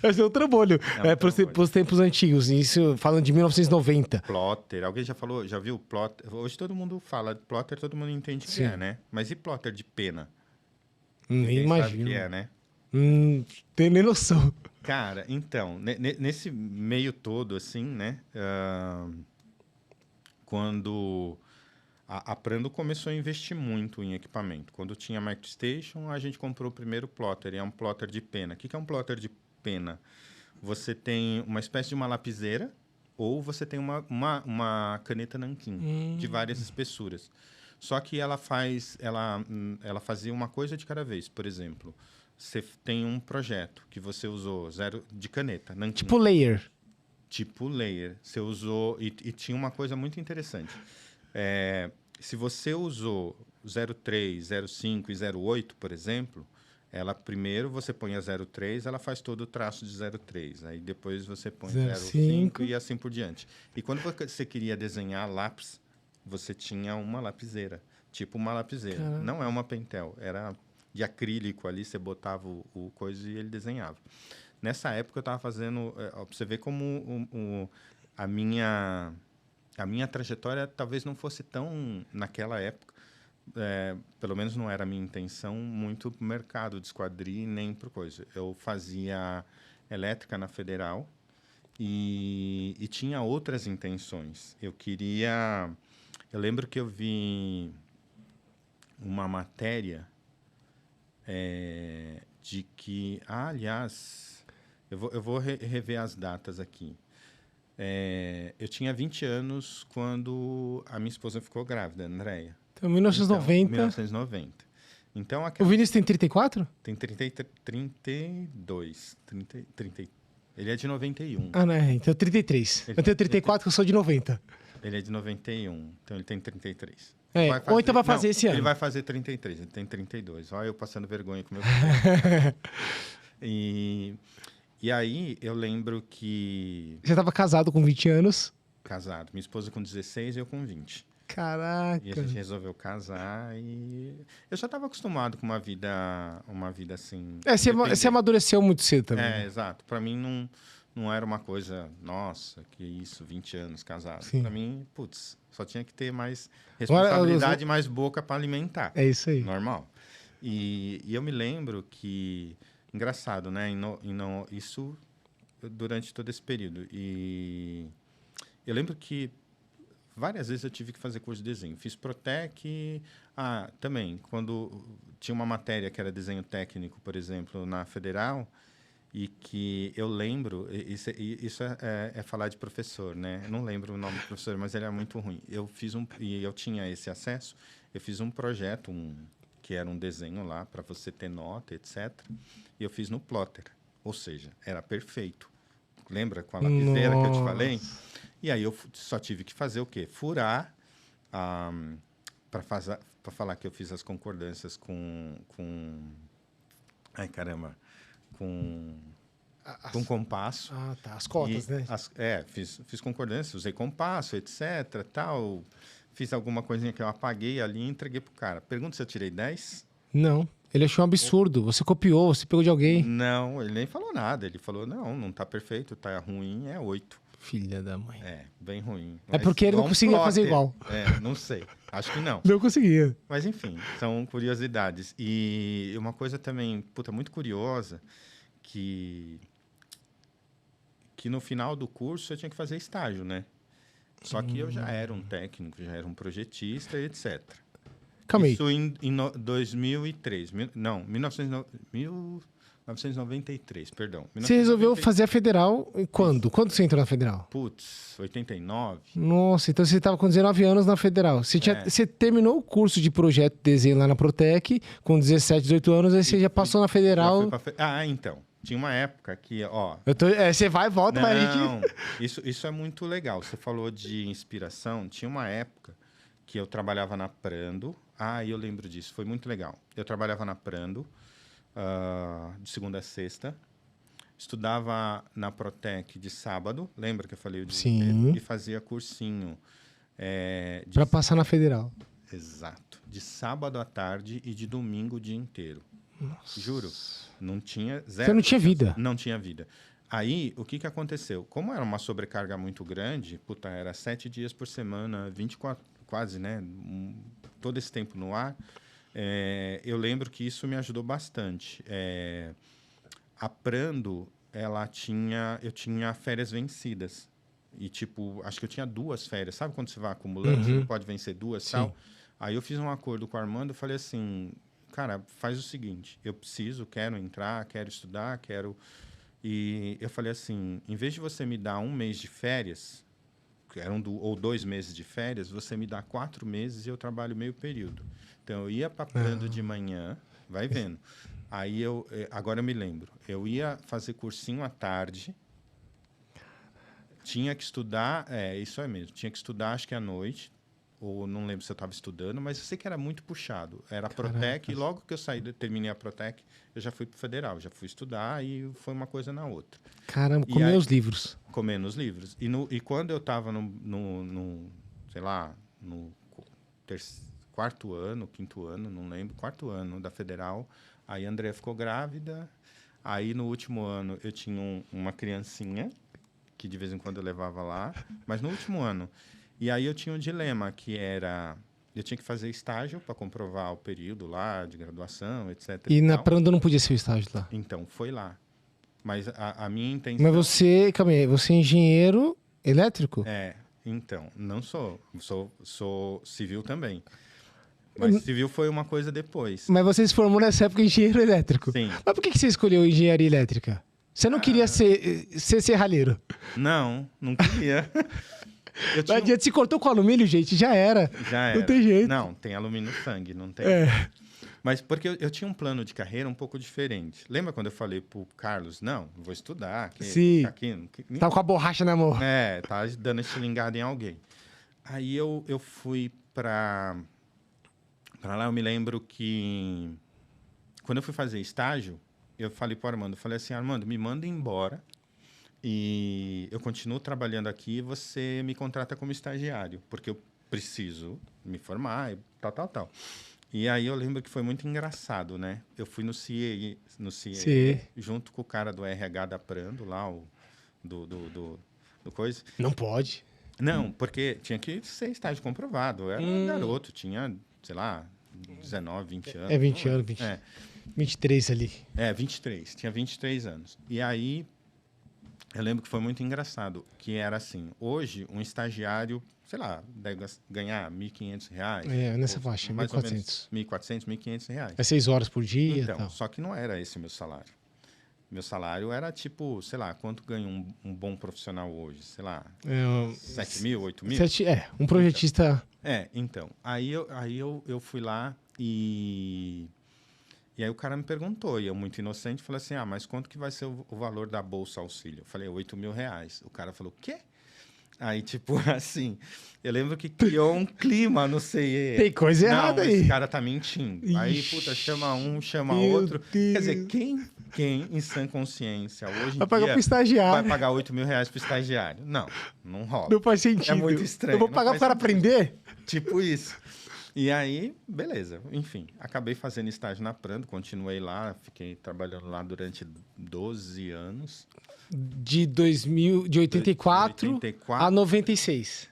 Deve ser um trambolho. É um Para trambolho. os tempos antigos. Isso falando de 1990. Plotter. Alguém já viu plotter? Hoje todo mundo fala de plotter, todo mundo entende o que Sim. é, né? Mas e plotter de pena? Nem Ninguém sabe o imagino. que é, né? Tenho nem noção. Cara, então, nesse meio todo, assim, né? Quando a Prando começou a investir muito em equipamento. Quando tinha MicroStation, a gente comprou o primeiro plotter, e é um plotter de pena. O que é um plotter de pena? Você tem uma espécie de uma lapiseira, ou você tem uma caneta nanquim, de várias espessuras. Só que ela fazia uma coisa de cada vez. Por exemplo, você tem um projeto que você usou de caneta, nanquim. Tipo layer. Tipo layer. Você usou... E tinha uma coisa muito interessante. Se você usou 03, 05 e 08, por exemplo, primeiro você põe a 03, ela faz todo o traço de 03. Aí depois você põe 05 e assim por diante. E quando você queria desenhar lápis, você tinha uma lapiseira. Tipo uma lapiseira. Caramba. Não é uma Pentel. Era de acrílico ali, você botava o coisa e ele desenhava. Nessa época eu estava fazendo... Pra você ver como a minha trajetória talvez não fosse tão, naquela época, pelo menos não era a minha intenção, muito pro mercado de esquadria nem por coisa. Eu fazia elétrica na Federal e tinha outras intenções. Eu lembro que eu vi uma matéria de que... aliás, eu vou rever as datas aqui. Eu tinha 20 anos quando a minha esposa ficou grávida, Andréia. Então, 1990. 1990. Então, O Vinícius tem 34? tem 32. Ele é de 91. Ah, né? Então 33. Eu tenho 34, que eu sou de 90. Ele é de 91. Então, ele tem 33. Ou então vai fazer esse ano. Ele vai fazer 33. Ele tem 32. Olha eu passando vergonha com meu filho. E aí, eu lembro que... Você estava casado com 20 anos. Casado. Minha esposa com 16 e eu com 20. Caraca. E a gente resolveu casar e... Eu já estava acostumado com uma vida assim... Você amadureceu muito cedo também. Exato. Para mim, não era uma coisa... Nossa, que isso, 20 anos casado. Sim. Para mim, só tinha que ter mais responsabilidade e mais boca para alimentar. É isso aí. Normal. E eu me lembro que... Engraçado, né? Isso durante todo esse período. E eu lembro que várias vezes eu tive que fazer curso de desenho. Fiz Protec. Também, quando tinha uma matéria que era desenho técnico, por exemplo, na Federal, e que eu lembro... Isso é falar de professor, né? Eu não lembro o nome do professor, mas ele é muito ruim. E eu tinha esse acesso. Eu fiz um projeto, que era um desenho lá para você ter nota, etc. E eu fiz no plotter, ou seja, era perfeito. Lembra com a lapiseira que eu te falei? E aí eu só tive que fazer o quê? Furar para falar que eu fiz as concordâncias com compasso. Tá. As cotas, né? Fiz concordância, usei compasso, etc. Tal. Fiz alguma coisinha que eu apaguei ali e entreguei pro cara. Pergunta se eu tirei 10? Não. Ele achou um absurdo. Você copiou, você pegou de alguém. Não, ele nem falou nada. Ele falou, não tá perfeito, tá ruim, é 8. Filha da mãe. Bem ruim. É porque ele não conseguia fazer igual. Não sei. Acho que não. Não conseguia. Mas, enfim, são curiosidades. E uma coisa também, muito curiosa, que no final do curso eu tinha que fazer estágio, né? Só que eu já era um técnico, já era um projetista, etc. Calma aí. Isso em 2003. 1993, perdão. Você resolveu fazer a Federal quando? Quando você entrou na Federal? 89. Nossa, então você estava com 19 anos na Federal. Você terminou o curso de projeto de desenho lá na Protec com 17, 18 anos, aí você já passou na Federal. Então. Tinha uma época que, você vai e volta, mas a gente... Isso é muito legal. Você falou de inspiração. Tinha uma época que eu trabalhava na Prando. Eu lembro disso. Foi muito legal. Eu trabalhava na Prando, de segunda a sexta. estudava na Protec de sábado, lembra que eu falei o dia Sim. inteiro? E fazia cursinho. Pra passar na federal. Exato. De sábado à tarde e de domingo o dia inteiro. Nossa. Juro. Não tinha zero. Você não tinha vida. Não tinha vida. Aí, o que aconteceu? Como era uma sobrecarga muito grande, puta, era 7 dias por semana, 24, quase, né? Todo esse tempo no ar. Eu lembro que isso me ajudou bastante. A Prando, eu tinha férias vencidas. E, tipo, acho que eu tinha 2 férias. Sabe quando você vai acumulando, você não pode vencer 2 e tal? Aí eu fiz um acordo com o Armando e falei assim, cara, faz o seguinte, eu quero entrar, quero estudar, quero... E eu falei assim, em vez de você me dar 1 mês de férias, ou 2 meses de férias, você me dá 4 meses e eu trabalho meio período. Então, eu ia para Prando de manhã, vai vendo. Aí, agora eu me lembro, eu ia fazer cursinho à tarde, tinha que estudar, isso é mesmo, tinha que estudar acho que à noite, ou não lembro se eu estava estudando, mas eu sei que era muito puxado. Era a Protec, e logo que eu terminei a Protec, eu já fui para o Federal, já fui estudar e foi uma coisa na outra. Caramba, comer os livros. Comendo os livros. E quando eu estava sei lá, no quarto ano, quinto ano, não lembro, quarto ano da Federal, aí a Andrea ficou grávida, aí no último ano eu tinha uma criancinha, que de vez em quando eu levava lá, mas no último ano. E aí eu tinha um dilema, que era... Eu tinha que fazer estágio para comprovar o período lá de graduação, etc. E na Prando não podia ser o estágio lá. Então, foi lá. Mas a minha intenção... Mas você, calma aí, você é engenheiro elétrico? Então, não sou. Sou civil também. Mas civil foi uma coisa depois. Mas você se formou nessa época em engenheiro elétrico. Sim. Mas por que você escolheu engenharia elétrica? Você não queria ser serralheiro? Não queria. Não adianta, se cortou com alumínio, gente, já era. Já era. Não tem jeito. Não, tem alumínio sangue, não tem. Mas porque eu tinha um plano de carreira um pouco diferente. Lembra quando eu falei pro Carlos, não, vou estudar. Sim. Tava com a borracha na mão. Tá dando estilingada em alguém. Aí eu fui pra lá, eu me lembro que quando eu fui fazer estágio, eu falei pro Armando, falei assim, Armando, me manda embora e eu continuo trabalhando aqui e você me contrata como estagiário, porque eu preciso me formar e tal. E aí eu lembro que foi muito engraçado, né? Eu fui no CIE, junto com o cara do RH da Prando, lá, do coisa. Não pode. Não, porque tinha que ser estágio comprovado. Eu era um garoto, tinha, sei lá, 19, 20 anos. 20 anos, 23 ali. 23. Tinha 23 anos. E aí, eu lembro que foi muito engraçado, que era assim, hoje, um estagiário, sei lá, deve ganhar R$1.500. Nessa faixa, mais ou menos R$1.400. R$1.500. É 6 horas por dia. Então, tal. só que não era esse o meu salário. Meu salário era tipo, sei lá, quanto ganha um bom profissional hoje? Sei lá, 7 mil, 8 mil? Um projetista... Então. Aí eu fui lá e aí o cara me perguntou, e eu muito inocente, falei assim, mas quanto que vai ser o valor da Bolsa Auxílio? Eu falei, R$8.000. O cara falou, o quê? Aí, tipo, assim, eu lembro que criou um clima, não sei... Tem coisa errada aí. Esse cara tá mentindo. Aí, puta, chama um, chama outro. Deus. Quer dizer, quem em sã consciência hoje em Vai pagar dia pro estagiário. vai pagar R$8.000 pro estagiário? Não rola. Não faz sentido. É muito estranho. Eu vou pagar pro cara aprender? Tipo isso. E aí, beleza. Enfim, acabei fazendo estágio na Prando, continuei lá, fiquei trabalhando lá durante 12 anos. De 84 a 96.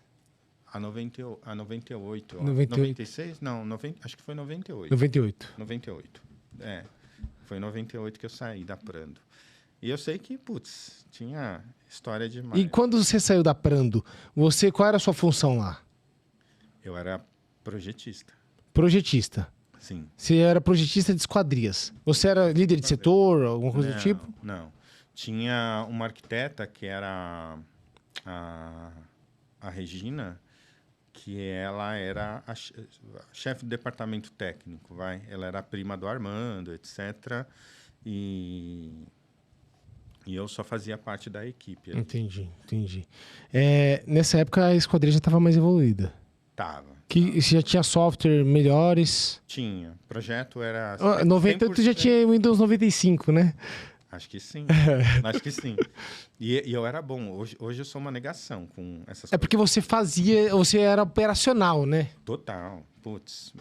A 98. 96? Não, acho que foi 98. 98. Foi em 98 que eu saí da Prando. E eu sei que, putz, tinha história demais. E quando você saiu da Prando, qual era a sua função lá? Eu era projetista. Projetista. Sim. Você era projetista de esquadrias. Você era líder de setor, alguma coisa do tipo? Não. Tinha uma arquiteta que era a Regina, que ela era a chefe do departamento técnico, vai. Ela era a prima do Armando, etc. E eu só fazia parte da equipe. Ali. Entendi. Nessa época a esquadrilha já estava mais evoluída. Tava. Que já tinha software melhores. Tinha. O projeto era... 90, tu já tinha Windows 95, né? Acho que sim. Acho que sim. E eu era bom. Hoje eu sou uma negação com essas É porque você era operacional, né? Total. Putz,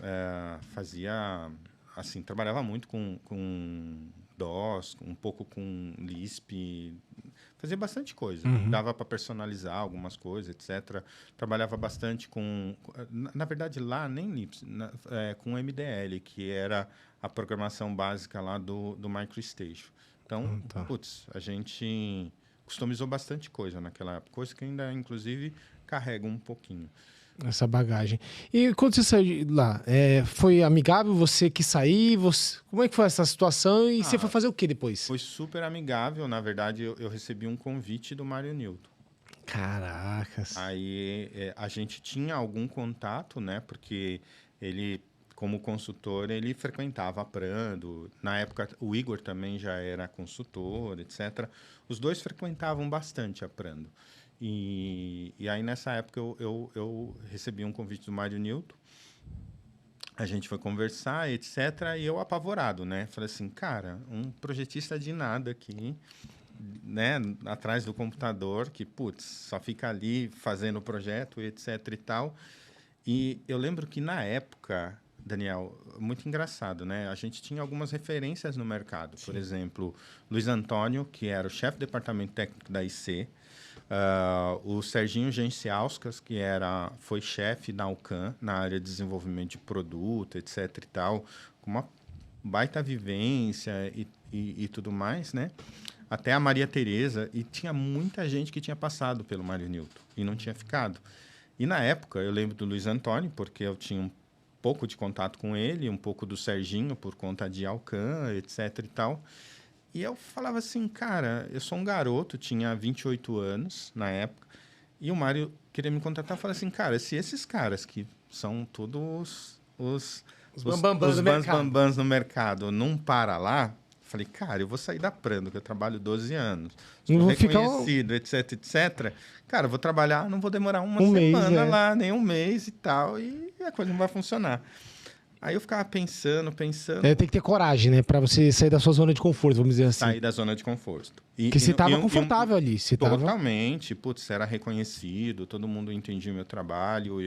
fazia... Assim, trabalhava muito com DOS, um pouco com Lisp. Fazia bastante coisa. Dava para personalizar algumas coisas, etc. Trabalhava bastante com... Na verdade, lá nem Lisp, com MDL, que era a programação básica lá do MicroStation. Então, putz, a gente customizou bastante coisa naquela época. Coisa que ainda, inclusive, carrega um pouquinho. Essa bagagem. E quando você saiu de lá, foi amigável? Você quis sair? Como é que foi essa situação? E você foi fazer o que depois? Foi super amigável. Na verdade, eu recebi um convite do Mário Newton. Caracas. Aí a gente tinha algum contato, né? Porque ele, como consultor, ele frequentava a Prando. Na época, o Igor também já era consultor, etc. Os dois frequentavam bastante a Prando. E aí, nessa época, eu recebi um convite do Mário Newton. A gente foi conversar, etc. E eu apavorado, né? Falei assim, cara, um projetista de nada aqui, né? Atrás do computador, que, putz, só fica ali fazendo o projeto, etc. e tal. E eu lembro que, na época, Daniel, muito engraçado, né? A gente tinha algumas referências no mercado. Sim. Por exemplo, Luiz Antônio, que era o chefe do departamento técnico da IC. O Serginho Genciauskas, que foi chefe da Alcan na área de desenvolvimento de produto, etc. e tal, com uma baita vivência e tudo mais, né? Até a Maria Tereza, e tinha muita gente que tinha passado pelo Mário Newton e não tinha ficado. E na época, eu lembro do Luiz Antônio, porque eu tinha um pouco de contato com ele, um pouco do Serginho por conta de Alcan, etc. e tal. E eu falava assim, cara, eu sou um garoto, tinha 28 anos na época, e o Mário queria me contratar. Eu falei assim, cara, se esses caras que são todos os bambambãs no mercado não para lá, eu falei, cara, eu vou sair da Prando, que eu trabalho 12 anos, sou reconhecido, etc, etc. Cara, eu vou trabalhar, não vou demorar uma semana lá, nem um mês e tal, e a coisa não vai funcionar. Aí eu ficava pensando... Tem que ter coragem, né? Pra você sair da sua zona de conforto, vamos dizer assim. Sair da zona de conforto. Porque você estava confortável ali. Totalmente. Putz, era reconhecido, todo mundo entendia o meu trabalho.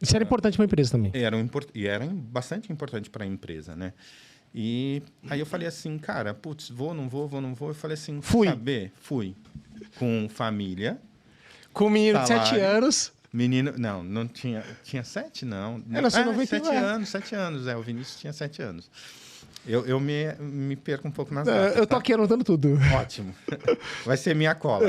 Isso era importante para a empresa também. Era bastante importante para a empresa, né? E aí eu falei assim, cara, putz, vou, não vou. Eu falei assim, fui. Com família. Com um menino de 7 anos... Menino, não tinha 7, não. Era só 91. 7 anos, o Vinícius tinha 7 anos. Eu me perco um pouco nas datas. Eu tô aqui anotando tudo. Ótimo. Vai ser minha cola.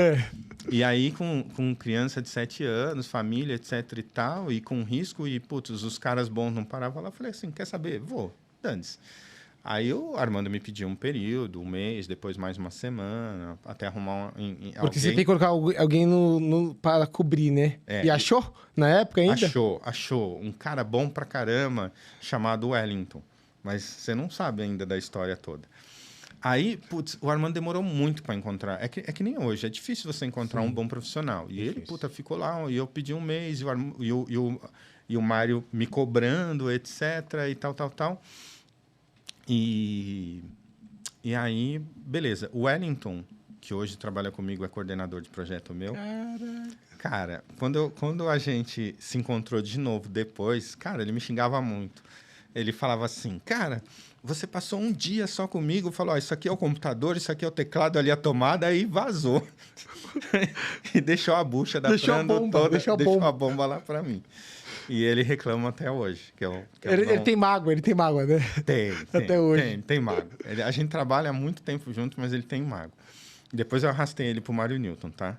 E aí, com criança de 7 anos, família, etc e tal, e com risco, e, putz, os caras bons não paravam lá, eu falei assim, quer saber? Vou, dane-se. Aí o Armando me pediu um período, um mês, depois mais uma semana, até arrumar alguém. Porque você tem que colocar alguém para cobrir, né? E achou? Na época ainda? Achou. Um cara bom pra caramba, chamado Wellington. Mas você não sabe ainda da história toda. Aí, putz, o Armando demorou muito para encontrar. É que nem hoje, é difícil você encontrar um bom profissional. E ele, ficou lá, e eu pedi um mês, e o Mário me cobrando, etc, e tal. E aí, beleza. O Wellington, que hoje trabalha comigo, é coordenador de projeto meu. Caraca. Cara, quando a gente se encontrou de novo depois, cara, ele me xingava muito. Ele falava assim, cara, você passou um dia só comigo, falou, isso aqui é o computador, isso aqui é o teclado, ali a tomada, aí vazou. E deixou a bucha da Prando toda, deixou a bomba lá para mim. E ele reclama até hoje. Ele tem mágoa, né? Tem. Até hoje. Tem mágoa. A gente trabalha há muito tempo junto, mas ele tem mágoa. Depois eu arrastei ele pro Mário Newton, tá?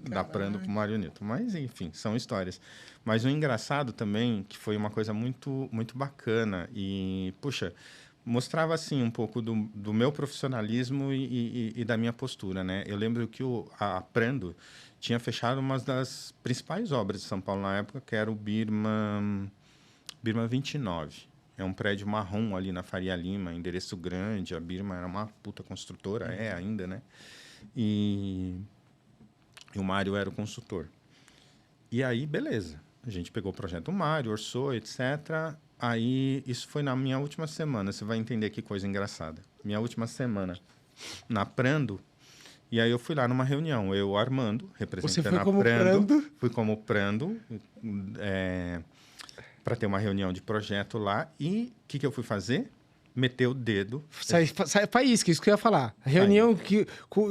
Da Prando pro Mário Newton. Mas, enfim, são histórias. Mas o engraçado também, que foi uma coisa muito, muito bacana. E, puxa, mostrava, assim, um pouco do meu profissionalismo e da minha postura, né? Eu lembro que a Prando tinha fechado uma das principais obras de São Paulo na época, que era o Birma 29. É um prédio marrom ali na Faria Lima, endereço grande. A Birma era uma puta construtora, ainda, né? E o Mário era o consultor. E aí, beleza. A gente pegou o projeto do Mário, orçou, etc. Aí, isso foi na minha última semana. Você vai entender que coisa engraçada. Minha última semana. na Prando. E aí eu fui lá numa reunião, eu, Armando, representando Você foi a como Prando? Fui como Prando, para ter uma reunião de projeto lá. E o que eu fui fazer? Meter o dedo Faísca, isso que eu ia falar. Reunião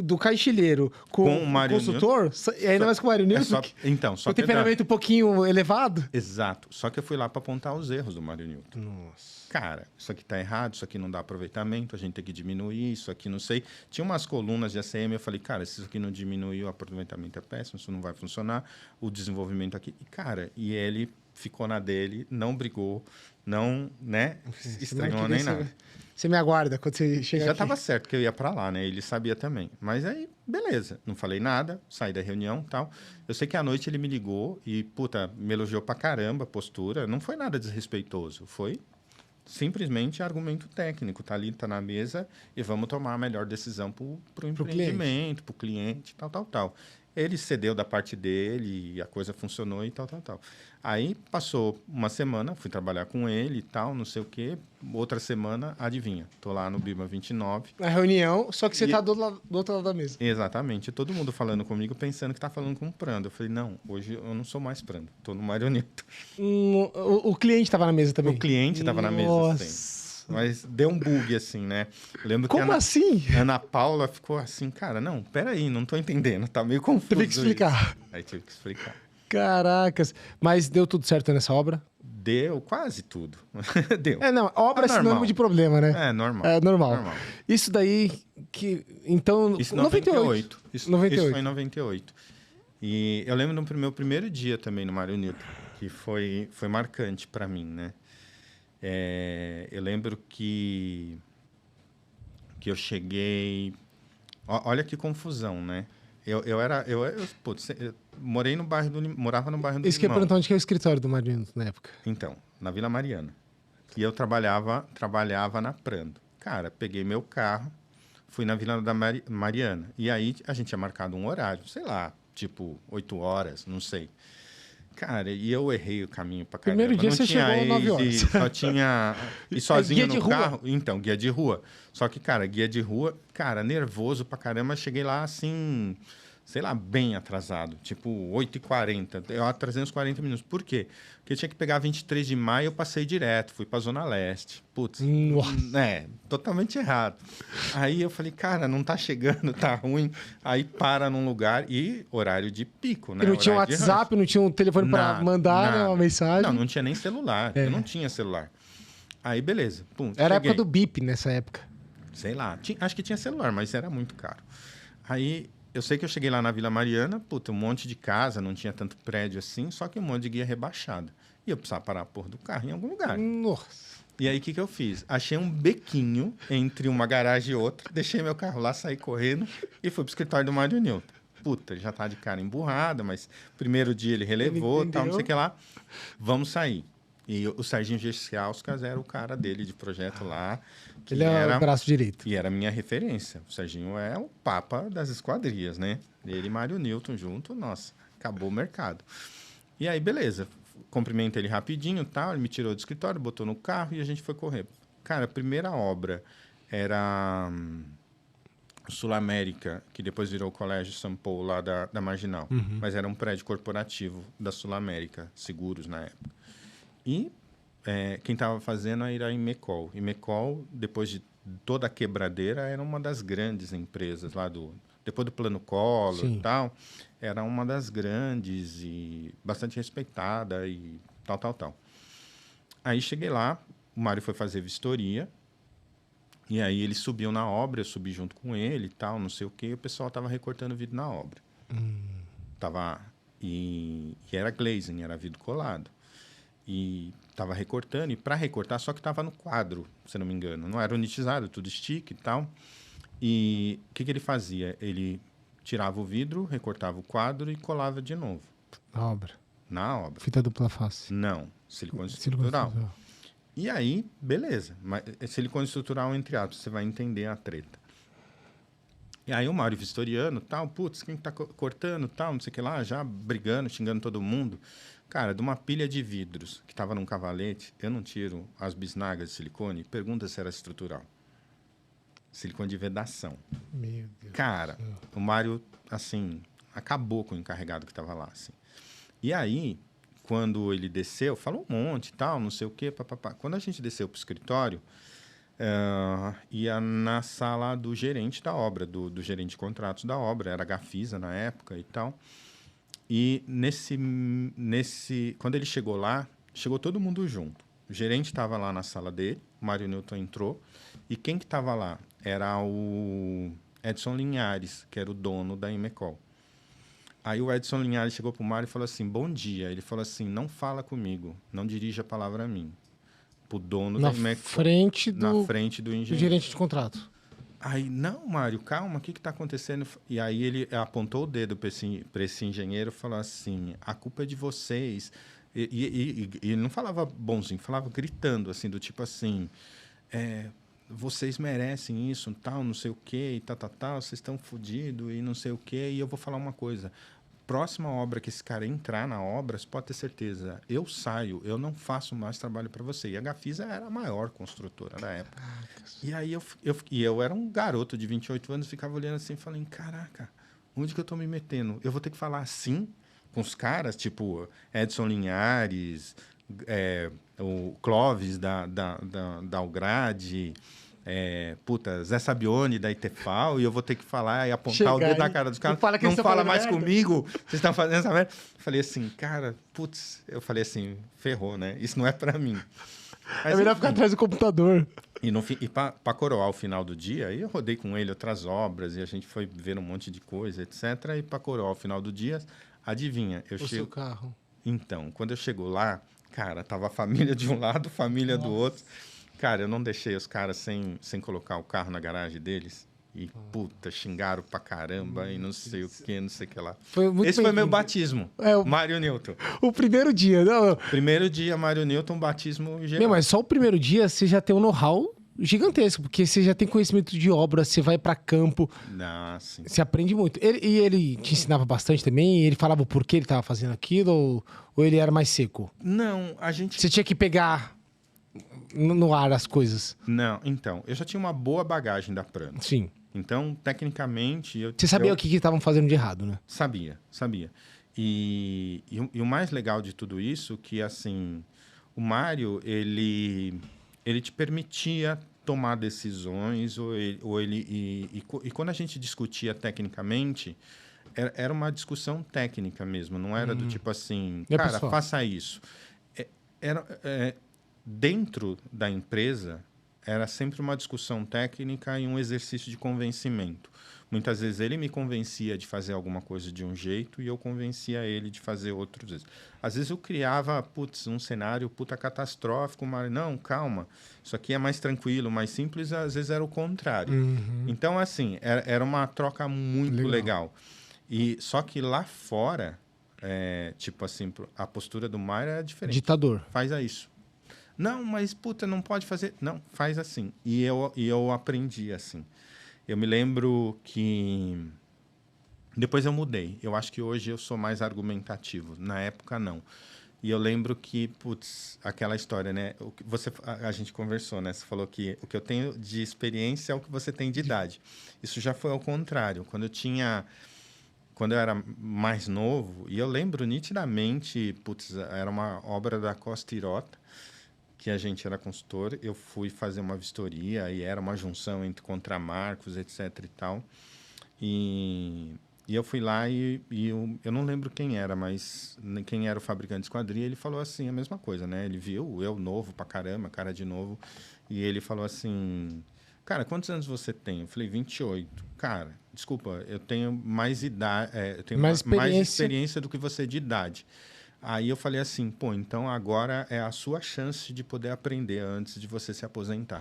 do caixilheiro com o Mário consultor, e ainda mais com o Mário Newton. Então, só o que... temperamento um pouquinho elevado. Exato. Só que eu fui lá para apontar os erros do Mário Newton. Nossa. Cara, isso aqui tá errado, isso aqui não dá aproveitamento, a gente tem que diminuir, isso aqui não sei. Tinha umas colunas de ACM, eu falei, cara, se isso aqui não diminuir, o aproveitamento é péssimo, isso não vai funcionar, o desenvolvimento aqui... E, cara, ele ficou na dele, não brigou, não, né, estranhou nem nada. Você me aguarda quando você chegar Já aqui. estava certo que eu ia para lá, né? Ele sabia também. Mas aí, beleza. Não falei nada, saí da reunião e tal. Eu sei que à noite ele me ligou e, puta, me elogiou pra caramba a postura. Não foi nada desrespeitoso. Foi simplesmente argumento técnico. Tá ali, tá na mesa e vamos tomar a melhor decisão pro empreendimento, pro cliente, tal. Ele cedeu da parte dele e a coisa funcionou e tal. Aí passou uma semana, fui trabalhar com ele e tal, não sei o quê. Outra semana, adivinha, tô lá no Bima 29. Na reunião, só que você tá do outro lado da mesa. Exatamente. Todo mundo falando comigo, pensando que tá falando com o Prando. Eu falei, não, hoje eu não sou mais Prando, tô no Mário Newton. O cliente tava na mesa também? O cliente tava na mesa, Nossa. assim. Mas deu um bug, assim, né? Eu lembro Como que assim? Ana Paula ficou assim, cara, não, peraí, não tô entendendo, tá meio confuso. Teve que explicar. Isso. Aí tive que explicar. Caracas. Mas deu tudo certo nessa obra? Deu quase tudo. Deu. Não, obra é sinônimo normal. de problema, né? É normal. É normal. Isso daí que... Então, Isso em 98. Isso 98. Isso foi em 98. E eu lembro do meu primeiro dia também no Mário Newton, que foi marcante para mim, né? Eu lembro que eu cheguei... Olha que confusão, né? Eu morava no bairro do Isso que eu ia Limão. perguntar onde que é o escritório do Marino na época. Então, na Vila Mariana. E eu trabalhava na Prando. Cara, peguei meu carro, fui na Vila da Mariana. E aí a gente tinha marcado um horário, sei lá, tipo 8 horas, não sei. Cara, e eu errei o caminho pra caramba. Primeiro dia não você tinha chegou às 9 horas. Só tinha... E sozinho guia de no rua? carro. Então, guia de rua. Só que, cara, guia de rua... Cara, nervoso pra caramba. Cheguei lá, assim... Sei lá, bem atrasado. Tipo, 8h40. Eu atrasei uns 40 minutos. Por quê? Porque eu tinha que pegar 23 de maio, eu passei direto. Fui pra Zona Leste. Putz. Nossa. Totalmente errado. Aí eu falei, cara, não tá chegando, tá ruim. Aí para num lugar e horário de pico, né? E não tinha um Horário de WhatsApp, não tinha um telefone pra mandar né, uma mensagem? Não tinha nem celular. Eu não tinha celular. Aí, beleza. Pum, Era a cheguei. época do BIP nessa época. Sei lá. Acho que tinha celular, mas era muito caro. Aí, eu sei que eu cheguei lá na Vila Mariana, puta, um monte de casa, não tinha tanto prédio assim, só que um monte de guia rebaixada. E eu precisava parar a porra do carro em algum lugar. Nossa. E aí, o que eu fiz? Achei um bequinho entre uma garagem e outra, deixei meu carro lá, saí correndo e fui pro escritório do Mário Newton. Puta, ele já tá de cara emburrada, mas primeiro dia ele relevou, Ele tal, não sei o entendeu. que lá. Vamos sair. E o Serginho Gessiauskas era o cara dele de projeto lá. Que Ele é o braço direito. E era a minha referência. O Serginho é o papa das esquadrias, né? Ele e Mário Newton junto, nossa, acabou o mercado. E aí, beleza. Cumprimentei ele rapidinho, tal, ele me tirou do escritório, botou no carro e a gente foi correr. Cara, a primeira obra era Sul América, que depois virou o Colégio São Paulo lá da Marginal. Mas era um prédio corporativo da Sul América, seguros na época. E quem estava fazendo era a Imecol. Imecol, depois de toda a quebradeira, era uma das grandes empresas lá depois do Plano Collor e tal, era uma das grandes e bastante respeitada e tal. Aí cheguei lá, o Mário foi fazer vistoria, e aí ele subiu na obra, eu subi junto com ele e tal, não sei o quê, e o pessoal estava recortando vidro na obra. E era glazing, era vidro colado. E estava recortando, e para recortar, só que estava no quadro, se não me engano. Não era unitizado, tudo stick e tal. E o que ele fazia? Ele tirava o vidro, recortava o quadro e colava de novo. Na obra. Fita dupla face. Não, silicone estrutural. E aí, beleza. Mas silicone estrutural, entre aspas, você vai entender a treta. E aí o Mário Vistoriano, tal, putz, quem tá cortando, tal, não sei o que lá, já brigando, xingando todo mundo. Cara, de uma pilha de vidros que estava num cavalete, eu não tiro as bisnagas de silicone, pergunta se era estrutural. silicone de vedação. Meu Deus. Cara, o Mário, assim, acabou com o encarregado que estava lá, assim. E aí, quando ele desceu, falou um monte e tal, não sei o quê, papapá. Quando a gente desceu para o escritório, ia na sala do gerente da obra, do gerente de contratos da obra, era a Gafisa na época e tal. E quando ele chegou lá, chegou todo mundo junto. O gerente estava lá na sala dele, o Mário Newton entrou, e quem que estava lá? Era o Edson Linhares, que era o dono da Imecol. Aí o Edson Linhares chegou para o Mário e falou assim, bom dia. Ele falou assim, não fala comigo, não dirija a palavra a mim. Pro dono da Imecol. Na frente do engenheiro. Gerente de contrato. Aí, não, Mário, calma, o que está acontecendo? E aí ele apontou o dedo para esse engenheiro e falou assim, a culpa é de vocês. E ele não falava bonzinho, falava gritando, assim, do tipo assim, vocês merecem isso, tal, não sei o quê, e tal, vocês estão fodidos e não sei o quê. E eu vou falar uma coisa, próxima obra que esse cara entrar na obra, você pode ter certeza, eu saio, eu não faço mais trabalho para você. E a Gafisa era a maior construtora da época. E aí eu era um garoto de 28 anos, ficava olhando assim, falando, caraca, onde que eu tô me metendo? Eu vou ter que falar assim com os caras, tipo Edson Linhares, o Clóvis da Algrade, Zé Sabione da Itefal, e eu vou ter que falar e apontar o dedo na cara dos caras. Não fala mais comigo, vocês estão fazendo essa merda. Falei assim, cara, eu falei assim, ferrou, né? Isso não é pra mim. Mas, é melhor ficar atrás do computador. E para coroar o final do dia, aí eu rodei com ele outras obras, e a gente foi ver um monte de coisa, etc. E para coroar o final do dia, adivinha? Seu carro. Então, quando eu chego lá, cara, tava a família de um lado, família do outro. Cara, eu não deixei os caras sem colocar o carro na garagem deles. E, puta, xingaram pra caramba e não sei o que, não sei o que lá. Esse foi meu batismo, Mário Newton. O primeiro dia, não? Primeiro dia, Mário Newton, batismo geral. Meu, mas só o primeiro dia você já tem um know-how gigantesco, porque você já tem conhecimento de obra, você vai pra campo. Sim. Você aprende muito. Ele te ensinava bastante também? Ele falava o porquê ele tava fazendo aquilo? Ou ele era mais seco? Não, a gente... Você tinha que pegar no ar as coisas? Não, então, eu já tinha uma boa bagagem da Prano. Sim. Então, tecnicamente... Você sabia o que estavam fazendo de errado, né? Sabia. E o mais legal de tudo isso, que, assim, o Mário, ele te permitia tomar decisões, e quando a gente discutia tecnicamente, era uma discussão técnica mesmo, não era do tipo assim, cara, pessoal, faça isso. Dentro da empresa, era sempre uma discussão técnica e um exercício de convencimento. Muitas vezes ele me convencia de fazer alguma coisa de um jeito e eu convencia ele de fazer outro jeito. Às vezes eu criava, um cenário catastrófico, mas não, calma, isso aqui é mais tranquilo, mais simples, às vezes era o contrário. Então, assim, era uma troca muito legal. E só que lá fora, a postura do Mário era diferente. Ditador. Faz isso. Não, mas, não pode fazer. Não, faz assim. E eu aprendi assim. Eu me lembro que... Depois eu mudei. Eu acho que hoje eu sou mais argumentativo. Na época, não. E eu lembro que, aquela história, né? A gente conversou, né? Você falou que o que eu tenho de experiência é o que você tem de idade. Isso já foi ao contrário. Quando eu era mais novo, e eu lembro nitidamente, era uma obra da Costa Irota, que a gente era consultor, eu fui fazer uma vistoria e era uma junção entre contramarcos, etc. e tal. E eu fui lá e eu não lembro quem era, mas quem era o fabricante de esquadria, ele falou assim, a mesma coisa, né? Ele viu eu novo pra caramba, cara de novo, e ele falou assim, cara, quantos anos você tem? Eu falei, 28. Cara, desculpa, eu tenho mais idade, eu tenho mais experiência do que você de idade. Aí eu falei assim, então agora é a sua chance de poder aprender antes de você se aposentar.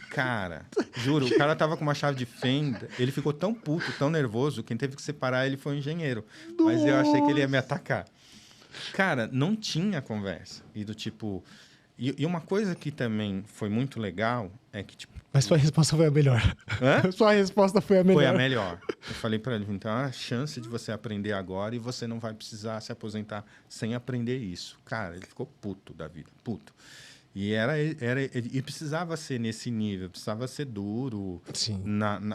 Cara, juro, o cara tava com uma chave de fenda, ele ficou tão puto, tão nervoso, quem teve que separar ele foi o engenheiro. Mas eu achei que ele ia me atacar. Cara, não tinha conversa. E do tipo... E uma coisa que também foi muito legal é que, Mas sua resposta foi a melhor. Hã? Sua resposta foi a melhor. Foi a melhor. Eu falei para ele, então, a chance de você aprender agora e você não vai precisar se aposentar sem aprender isso. Cara, ele ficou puto da vida, puto. E precisava ser nesse nível, precisava ser duro, Sim.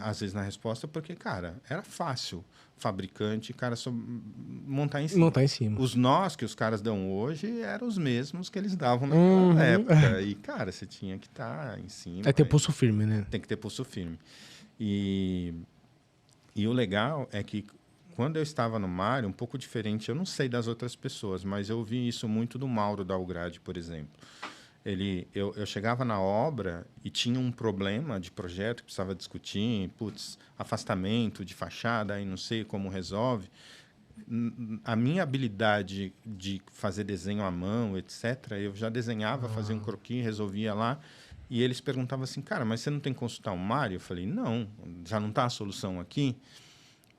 às vezes na resposta, porque, cara, era fácil. Fabricante, cara, só montar em cima. Montar em cima. Os nós que os caras dão hoje eram os mesmos que eles davam naquela época. E, cara, você tinha que estar em cima. É ter pulso firme, né? Tem que ter pulso firme. E o legal é que quando eu estava no Mário, um pouco diferente, eu não sei das outras pessoas, mas eu vi isso muito do Mauro Dalgrade, por exemplo. Eu chegava na obra e tinha um problema de projeto que precisava discutir, afastamento de fachada, aí não sei como resolve. A minha habilidade de fazer desenho à mão, etc., eu já desenhava, fazia um croquis, resolvia lá. E eles perguntavam assim, cara, mas você não tem que consultar o Mário? Eu falei, não, já não está a solução aqui?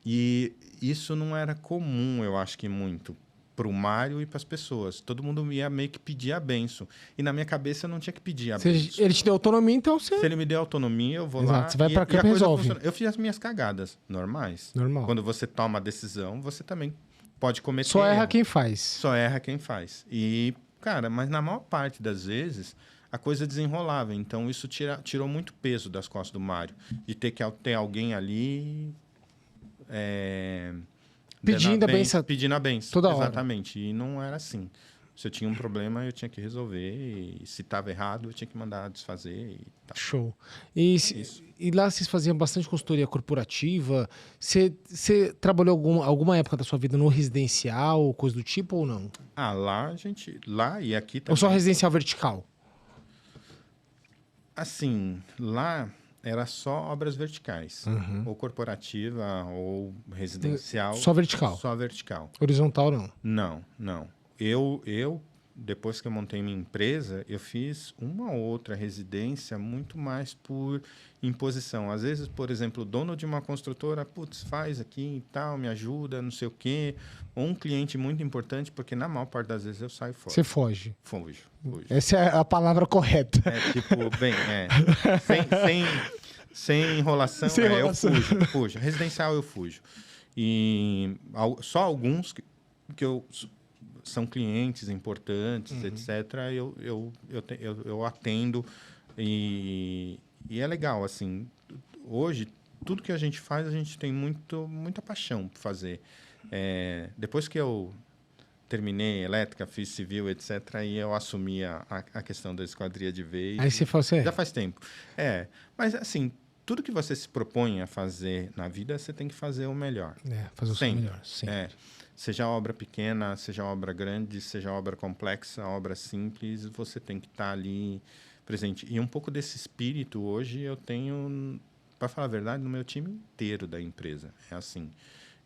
E isso não era comum, eu acho que muito, para o Mário e para as pessoas. Todo mundo ia meio que pedir a benção. E na minha cabeça eu não tinha que pedir a benção. Ele te deu autonomia, então você... Se ele me der autonomia, eu vou Exato, lá... você vai para a campo e coisa resolve. funciona. Eu fiz as minhas cagadas normais. Normal. Quando você toma a decisão, você também pode cometer Só erra erro. quem faz. Só erra quem faz. E, cara, mas na maior parte das vezes, a coisa desenrolava. Então, isso tirou muito peso das costas do Mário. De ter que ter alguém ali... Pedindo a benção. Pedindo a benção. Toda hora. Exatamente. E não era assim. Se eu tinha um problema, eu tinha que resolver. E se estava errado, eu tinha que mandar desfazer. E tal. Show. E lá vocês faziam bastante consultoria corporativa. Você trabalhou alguma época da sua vida no residencial, coisa do tipo, ou não? Lá e aqui também. Ou só residencial vertical? Assim, lá era só obras verticais. Ou corporativa, ou residencial. Só vertical? Só vertical. Horizontal, não? Não. Eu, depois que eu montei minha empresa, eu fiz uma outra residência muito mais por imposição. Às vezes, por exemplo, o dono de uma construtora, faz aqui e tal, me ajuda, não sei o quê. Ou um cliente muito importante, porque na maior parte das vezes eu saio fora. Você foge. Fujo. Essa é a palavra correta. Sem enrolação, eu fujo. Residencial eu fujo. E só alguns que são clientes importantes, etc., eu atendo e é legal, assim. Hoje, tudo que a gente faz, a gente tem muita paixão por fazer. Depois que eu terminei elétrica, fiz civil, etc., e eu assumi a questão da esquadria de vez. Aí você fala assim... Já faz tempo. Mas, assim, tudo que você se propõe a fazer na vida, você tem que fazer o melhor. Fazer o seu melhor, sim. Seja obra pequena, seja obra grande, seja obra complexa, obra simples, você tem que estar ali presente. E um pouco desse espírito hoje eu tenho, para falar a verdade, no meu time inteiro da empresa. É assim.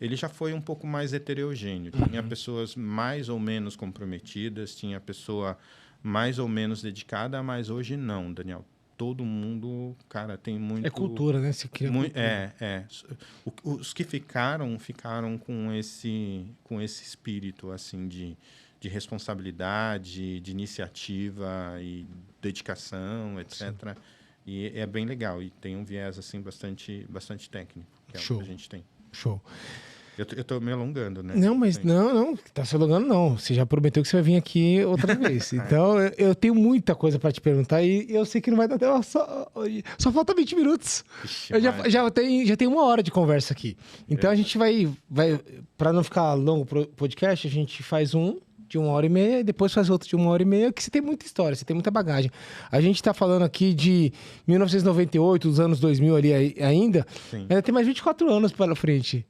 Ele já foi um pouco mais heterogêneo. Tinha pessoas mais ou menos comprometidas, tinha pessoa mais ou menos dedicada, mas hoje não, Daniel. Todo mundo, cara, tem muito... É cultura, né? Se cria cultura. Os que ficaram com esse espírito, assim, de responsabilidade, de iniciativa e dedicação, etc. Sim. E é bem legal. E tem um viés, assim, bastante técnico, que é o que a gente tem. Show. Eu tô me alongando, né? Não, mas não tá se alongando, não. Você já prometeu que você vai vir aqui outra vez. Então, eu tenho muita coisa para te perguntar e eu sei que não vai dar até só falta 20 minutos. Ixi, eu já tenho 1 hora de conversa aqui. Então, a gente vai para não ficar longo pro podcast, a gente faz um de 1h30 e depois faz outro de 1h30, que você tem muita história, você tem muita bagagem. A gente tá falando aqui de 1998, os anos 2000 ali ainda. Sim. Ainda tem mais 24 anos pela frente.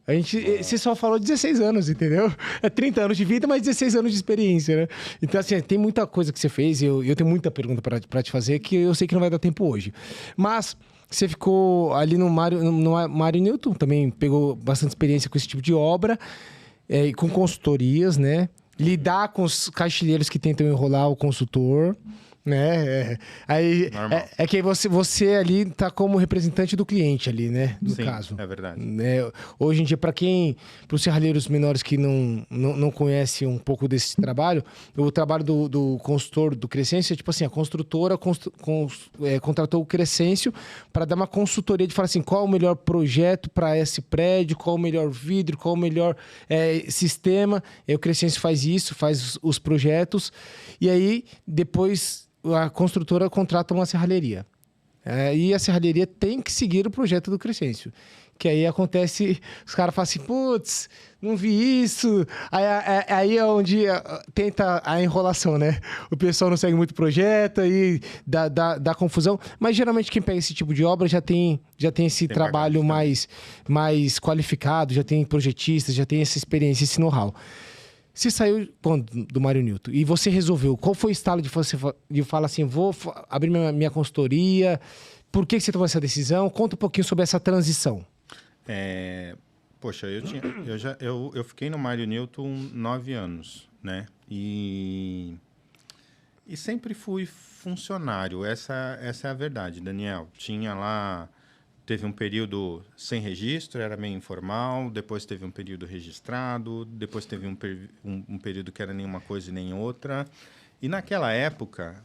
Você só falou 16 anos, entendeu? É 30 anos de vida, mas 16 anos de experiência, né? Então, assim, tem muita coisa que você fez e eu tenho muita pergunta para te fazer que eu sei que não vai dar tempo hoje. Mas você ficou ali no Mário Newton, também pegou bastante experiência com esse tipo de obra, e com consultorias, né? Lidar com os caixilheiros que tentam enrolar o consultor, né? Que você ali tá como representante do cliente ali, né? No caso. É verdade. Hoje em dia, para os serralheiros menores que não conhecem um pouco desse trabalho, o trabalho do consultor do Crescêncio é tipo assim, a construtora contratou o Crescêncio para dar uma consultoria de falar assim, qual é o melhor projeto para esse prédio, qual é o melhor vidro, qual é o melhor sistema. E o Crescêncio faz isso, faz os projetos. E aí, depois a construtora contrata uma serralheria. E a serralheria tem que seguir o projeto do Crescêncio. Que aí acontece, os caras falam assim, putz, não vi isso. Aí é onde tenta a enrolação, né? O pessoal não segue muito o projeto, aí dá confusão. Mas geralmente quem pega esse tipo de obra já tem esse trabalho mais qualificado, já tem projetistas, já tem essa experiência, esse know-how. Você saiu do Mário Newton e você resolveu. Qual foi o estalo de você falar assim, vou abrir minha consultoria? Por que você tomou essa decisão? Conta um pouquinho sobre essa transição. Poxa, eu fiquei no Mário Newton 9 anos, né? E sempre fui funcionário. Essa é a verdade, Daniel. Teve um período sem registro, era meio informal, depois teve um período registrado, depois teve um período que era nenhuma coisa e nem outra. E naquela época,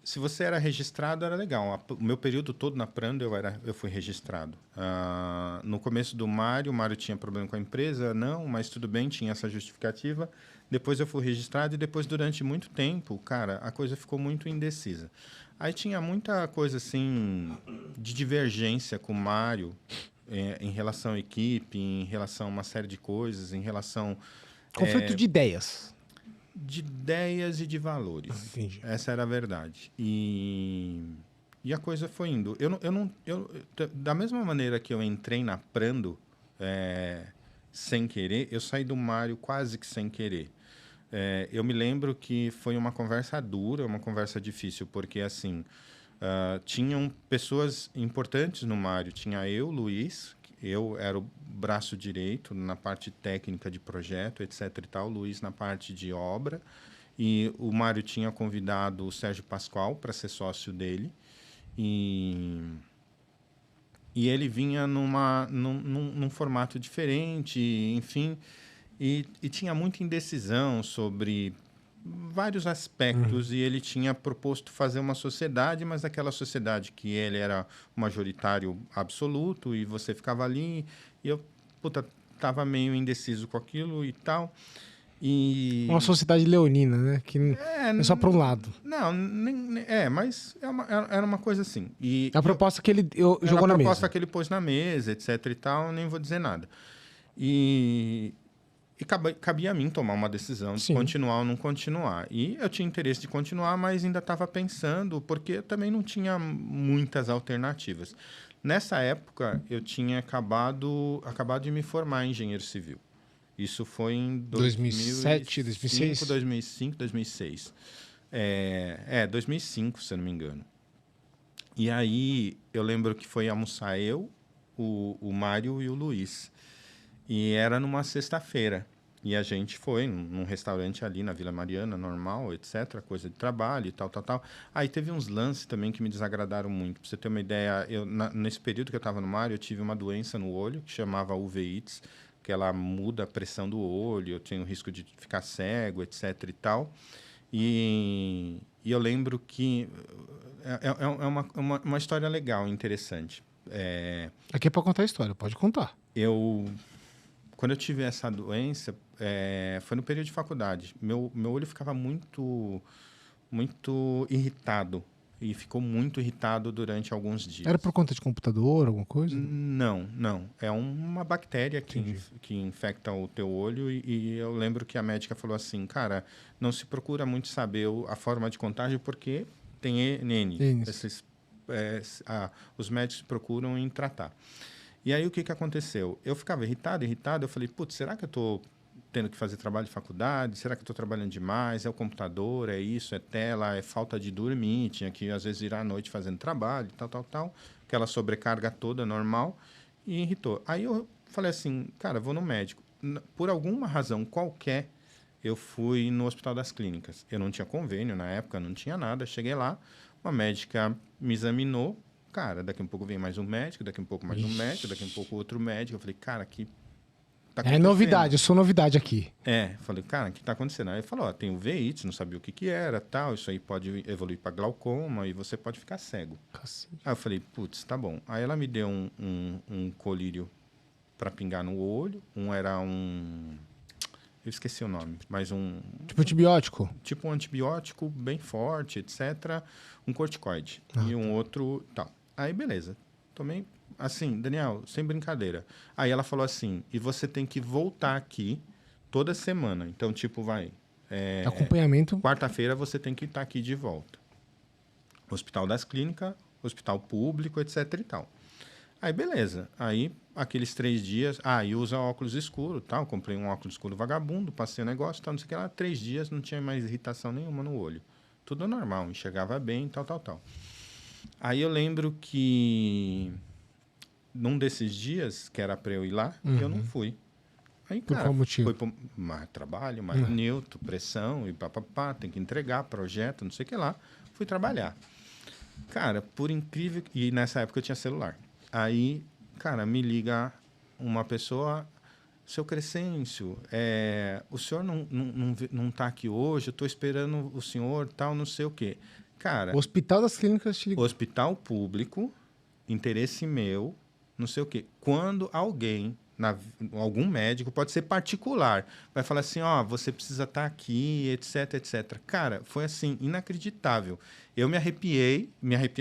se você era registrado, era legal. O meu período todo na Prando, eu fui registrado. No começo do Mário, o Mário tinha problema com a empresa, não, mas tudo bem, tinha essa justificativa. Depois eu fui registrado e depois, durante muito tempo, cara, a coisa ficou muito indecisa. Aí tinha muita coisa, assim, de divergência com o Mário em relação à equipe, em relação a uma série de coisas, em relação... Conflito de ideias. De ideias e de valores. Entendi. Essa era a verdade. E a coisa foi indo. Da mesma maneira que eu entrei na Prando sem querer, eu saí do Mário quase que sem querer. Eu me lembro que foi uma conversa dura, uma conversa difícil, porque assim tinham pessoas importantes no Mário. Tinha eu, Luiz, eu era o braço direito na parte técnica de projeto, etc. e tal, Luiz na parte de obra. E o Mário tinha convidado o Sérgio Pascoal para ser sócio dele. E ele vinha num formato diferente, enfim... E tinha muita indecisão sobre vários aspectos, e ele tinha proposto fazer uma sociedade, mas aquela sociedade que ele era o majoritário absoluto, e você ficava ali, e eu estava meio indeciso com aquilo e tal. Uma sociedade leonina, né? Que é só para um lado. Não, mas era uma coisa assim. E a proposta que ele jogou na mesa. A proposta que ele pôs na mesa, etc e tal, nem vou dizer nada. E cabia a mim tomar uma decisão de continuar ou não continuar. E eu tinha interesse de continuar, mas ainda estava pensando, porque eu também não tinha muitas alternativas. Nessa época, eu tinha acabado de me formar em engenheiro civil. Isso foi em 2007, 2006? 2005, 2006. 2005, se eu não me engano. E aí, eu lembro que foi almoçar eu, o Mário e o Luiz. E era numa sexta-feira. E a gente foi num restaurante ali na Vila Mariana, normal, etc. Coisa de trabalho e tal. Aí teve uns lances também que me desagradaram muito. Pra você ter uma ideia, nesse período que eu estava no Mário, eu tive uma doença no olho que chamava uveites, que ela muda a pressão do olho, eu tenho risco de ficar cego, etc. e tal. E eu lembro que é uma história legal, interessante. Aqui é para contar a história, pode contar. Quando eu tive essa doença, foi no período de faculdade. Meu olho ficava muito, muito irritado. E ficou muito irritado durante alguns dias. Era por conta de computador, alguma coisa? Não. É uma bactéria que infecta o teu olho. E eu lembro que a médica falou assim, cara, não se procura muito saber a forma de contágio, porque tem N. Os médicos procuram em tratar. E aí, o que aconteceu? Eu ficava irritado. Eu falei, putz, será que eu estou tendo que fazer trabalho de faculdade? Será que eu estou trabalhando demais? É o computador, é isso, é tela, é falta de dormir. Tinha que, às vezes, ir à noite fazendo trabalho, tal. Aquela sobrecarga toda normal. E irritou. Aí eu falei assim, cara, vou no médico. Por alguma razão qualquer, eu fui no Hospital das Clínicas. Eu não tinha convênio na época, não tinha nada. Cheguei lá, uma médica me examinou. Cara, daqui a um pouco vem mais um médico, daqui a um pouco mais um médico, daqui a um pouco outro médico. Eu falei, cara, que tá acontecendo? Novidade, eu sou novidade aqui. Falei, cara, o que tá acontecendo? Aí ele falou, tem o uveites, não sabia o que era, tal, isso aí pode evoluir para glaucoma e você pode ficar cego. Cacete. Aí eu falei, putz, tá bom. Aí ela me deu um colírio para pingar no olho, era Eu esqueci o nome, mas Tipo antibiótico? tipo um antibiótico bem forte, etc. Um corticoide e um outro tal. Aí, beleza. Tomei, assim, Daniel, sem brincadeira. Aí ela falou assim, e você tem que voltar aqui toda semana. Então, tipo, Acompanhamento. quarta-feira você tem que estar aqui de volta. Hospital das Clínicas, hospital público, etc e tal. Aí, beleza. Aí, aqueles 3 dias... e usa óculos escuros, tal. Comprei um óculos escuro vagabundo, passei o negócio, tal, não sei o que lá. 3 dias, não tinha mais irritação nenhuma no olho. Tudo normal, enxergava bem, tal. Aí, eu lembro que... Num desses dias, que era para eu ir lá, eu não fui. Aí, Por qual motivo? Foi por mais trabalho, mais neutro, pressão, e papapá, tem que entregar, projeto, não sei o que lá. Fui trabalhar. Cara, por incrível... E nessa época eu tinha celular. Aí, cara, me liga uma pessoa, seu Crescêncio, o senhor não tá aqui hoje, eu estou esperando o senhor, tal, não sei o quê. Cara, O Hospital das Clínicas te ligou. hospital público, interesse meu, não sei o quê. Quando alguém, algum médico, pode ser particular, vai falar assim, você precisa estar aqui, etc, etc. Cara, foi assim, inacreditável. Eu me arrepiei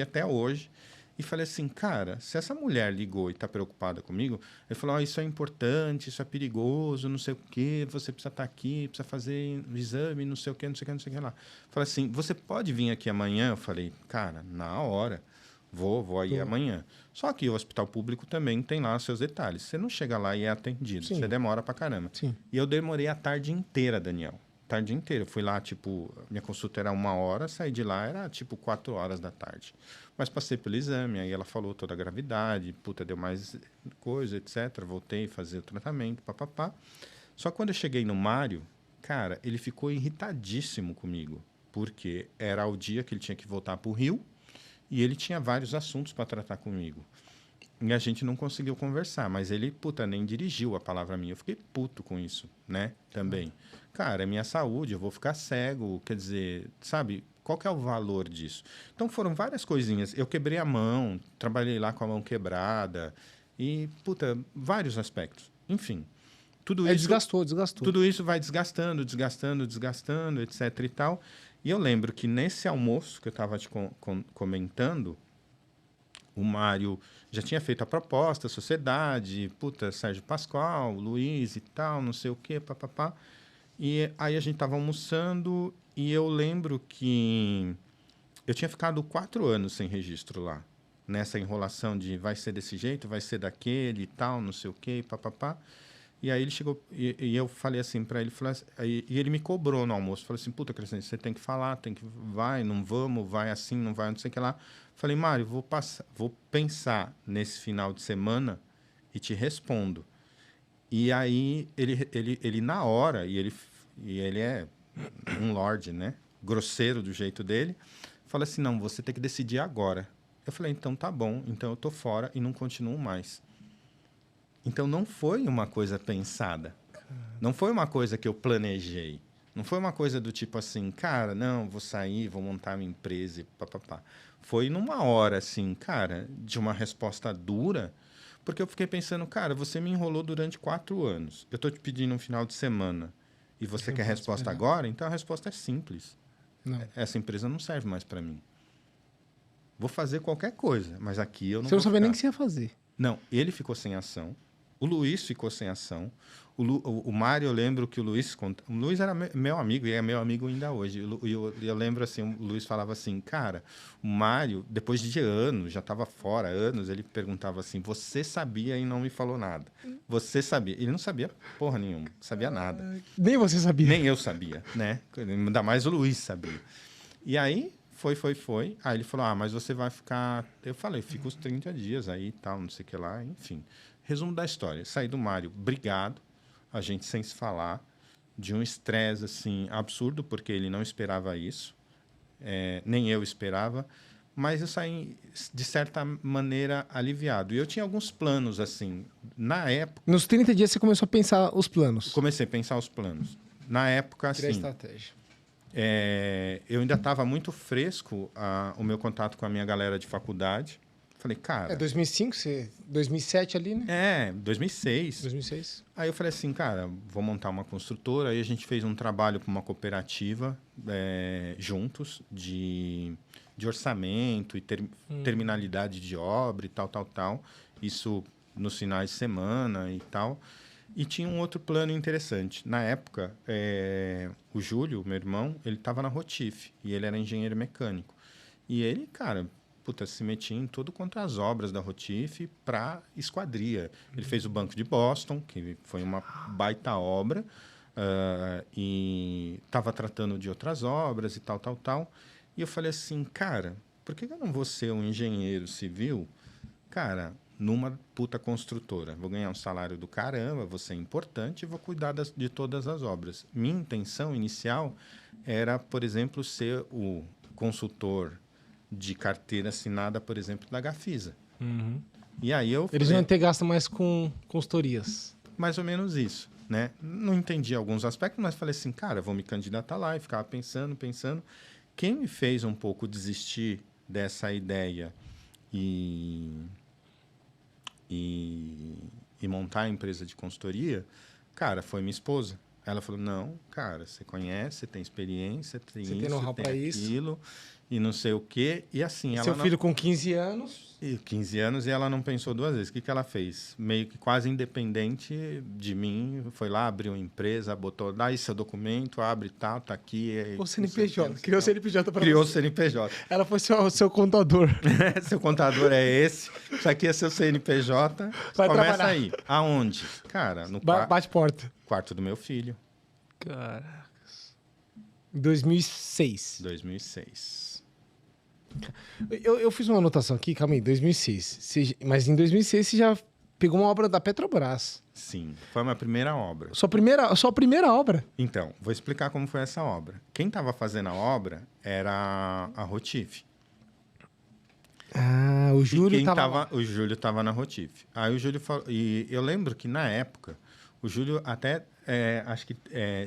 até hoje, e falei assim, cara, se essa mulher ligou e está preocupada comigo, ele falou, isso é importante, isso é perigoso, não sei o quê, você precisa estar aqui, precisa fazer um exame, não sei o quê, não sei o quê, não sei o quê lá. Falei assim, você pode vir aqui amanhã? Eu falei, cara, na hora, vou aí amanhã. Só que o hospital público também tem lá os seus detalhes. Você não chega lá e é atendido, Sim. você demora pra caramba. Sim. E eu demorei a tarde inteira, Daniel. Tarde inteira. Eu fui lá, tipo, minha consulta era 1 hora, saí de lá, era tipo 4 horas da tarde. Mas passei pelo exame, aí ela falou toda a gravidade, deu mais coisa, etc. Voltei a fazer o tratamento, papapá. Só que quando eu cheguei no Mário, cara, ele ficou irritadíssimo comigo, porque era o dia que ele tinha que voltar para o Rio e ele tinha vários assuntos para tratar comigo. E a gente não conseguiu conversar, mas ele, nem dirigiu a palavra minha. Eu fiquei puto com isso, né, também. Cara, é minha saúde, eu vou ficar cego, quer dizer, sabe, qual que é o valor disso? Então, foram várias coisinhas. Eu quebrei a mão, trabalhei lá com a mão quebrada e, vários aspectos. Enfim, tudo isso... Desgastou. Tudo isso vai desgastando, etc e tal. E eu lembro que nesse almoço que eu estava te comentando, o Mário já tinha feito a proposta, a sociedade, Sérgio Pascoal, Luiz e tal, não sei o quê, papapá. E aí a gente estava almoçando e eu lembro que eu tinha ficado 4 anos sem registro lá. Nessa enrolação de vai ser desse jeito, vai ser daquele e tal, não sei o quê, papapá. E aí ele chegou, e eu falei assim para ele, e ele me cobrou no almoço, falou assim, Crescente, você tem que falar, vai, não vamos, vai assim, não vai, não sei o que lá. Falei, Mário, vou pensar nesse final de semana e te respondo. E aí ele na hora, e ele é um lorde, né, grosseiro do jeito dele, fala assim, não, você tem que decidir agora. Eu falei, então tá bom, então eu tô fora e não continuo mais. Então, não foi uma coisa pensada. Não foi uma coisa que eu planejei. Não foi uma coisa do tipo assim, cara, não, vou sair, vou montar minha empresa e papapá. Foi numa hora, assim, cara, de uma resposta dura, porque eu fiquei pensando, cara, você me enrolou durante 4 anos. Eu estou te pedindo um final de semana e você quer resposta agora? Então, a resposta é simples. Não. Essa empresa não serve mais para mim. Vou fazer qualquer coisa, mas aqui eu não Você não vou sabia ficar. nem o que você ia fazer. Não, ele ficou sem ação. O Luiz ficou sem ação. O Mário, eu lembro que o Luiz era meu amigo e é meu amigo ainda hoje. Eu lembro assim, o Luiz falava assim, cara, o Mário, depois de anos, já estava fora, anos, ele perguntava assim, você sabia e não me falou nada. Você sabia. Ele não sabia porra nenhuma, não sabia nada. Nem você sabia. Nem eu sabia, né? Ainda mais o Luiz sabia. E aí, foi. Aí ele falou, mas você vai ficar... Eu falei, fica os 30 dias aí e tal, não sei o que lá, enfim. Resumo da história. Saí do Mário, brigado, a gente sem se falar, de um estresse, assim, absurdo, porque ele não esperava isso, nem eu esperava, mas eu saí, de certa maneira, aliviado. E eu tinha alguns planos, assim, na época... Nos 30 dias você começou a pensar os planos. Comecei a pensar os planos. Na época, Criar assim... estratégia. eu ainda estava muito fresco o meu contato com a minha galera de faculdade. Falei, cara... 2005, 2007 ali, né? 2006. 2006. Aí eu falei assim, cara, vou montar uma construtora. Aí a gente fez um trabalho com uma cooperativa juntos de orçamento e terminalidade de obra e tal. Isso nos finais de semana e tal. E tinha um outro plano interessante. Na época, o Júlio, meu irmão, ele estava na Rotif e ele era engenheiro mecânico. E ele, cara, se metia em tudo quanto as obras da Rotif para esquadria. Ele fez o Banco de Boston, que foi uma baita obra, e estava tratando de outras obras e tal. E eu falei assim, cara, por que eu não vou ser um engenheiro civil, cara, numa puta construtora? Vou ganhar um salário do caramba, vou ser importante e vou cuidar de todas as obras. Minha intenção inicial era, por exemplo, ser o consultor de carteira assinada, por exemplo, da Gafisa. E aí Eles não iam ter gasto mais com consultorias. Mais ou menos isso, né? Não entendi alguns aspectos, mas falei assim, cara, vou me candidatar lá. E ficava pensando. Quem me fez um pouco desistir dessa ideia e montar a empresa de consultoria, cara, foi minha esposa. Ela falou, não, cara, você conhece, você tem experiência, tem você isso, tem know-how tem pra aquilo, e não sei o quê. E assim, Seu ela filho com 15 anos... 15 anos e ela não pensou duas vezes. O que ela fez? Meio que quase independente de mim, foi lá, abriu uma empresa, botou, dá aí seu documento, abre e tal, tá aqui. O CNPJ, criou o CNPJ para Criou o você. CNPJ. Ela foi seu contador. Seu contador é esse, isso aqui é seu CNPJ, Vai começa trabalhar. aí. Aonde? Cara, no Bate porta. quarto do meu filho, Caracas. 2006. 2006. Eu fiz uma anotação aqui, calma aí, 2006. Mas em 2006 você já pegou uma obra da Petrobras. Sim, foi a minha primeira obra. Sua primeira obra? Então, vou explicar como foi essa obra. Quem estava fazendo a obra era a Rotif. Ah, o Júlio O Júlio estava na Rotif. Aí o Júlio falou... E eu lembro que, na época, o Júlio até... acho que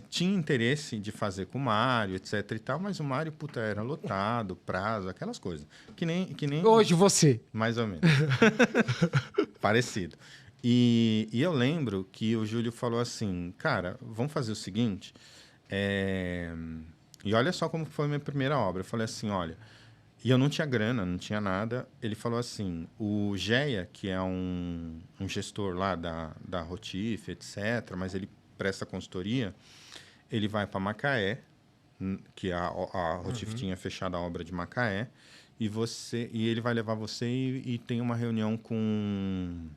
tinha interesse de fazer com o Mário, etc e tal, mas o Mário, puta, era lotado, prazo, aquelas coisas. Que nem... Hoje você. Mais ou menos. Parecido. E eu lembro que o Júlio falou assim, cara, vamos fazer o seguinte... E olha só como foi a minha primeira obra. Eu falei assim, olha... E eu não tinha grana, não tinha nada. Ele falou assim, o Geia, que é um gestor lá da Rotif, etc., mas ele presta consultoria, ele vai para Macaé, que a Rotif tinha fechado a obra de Macaé, e ele vai levar você e tem uma reunião com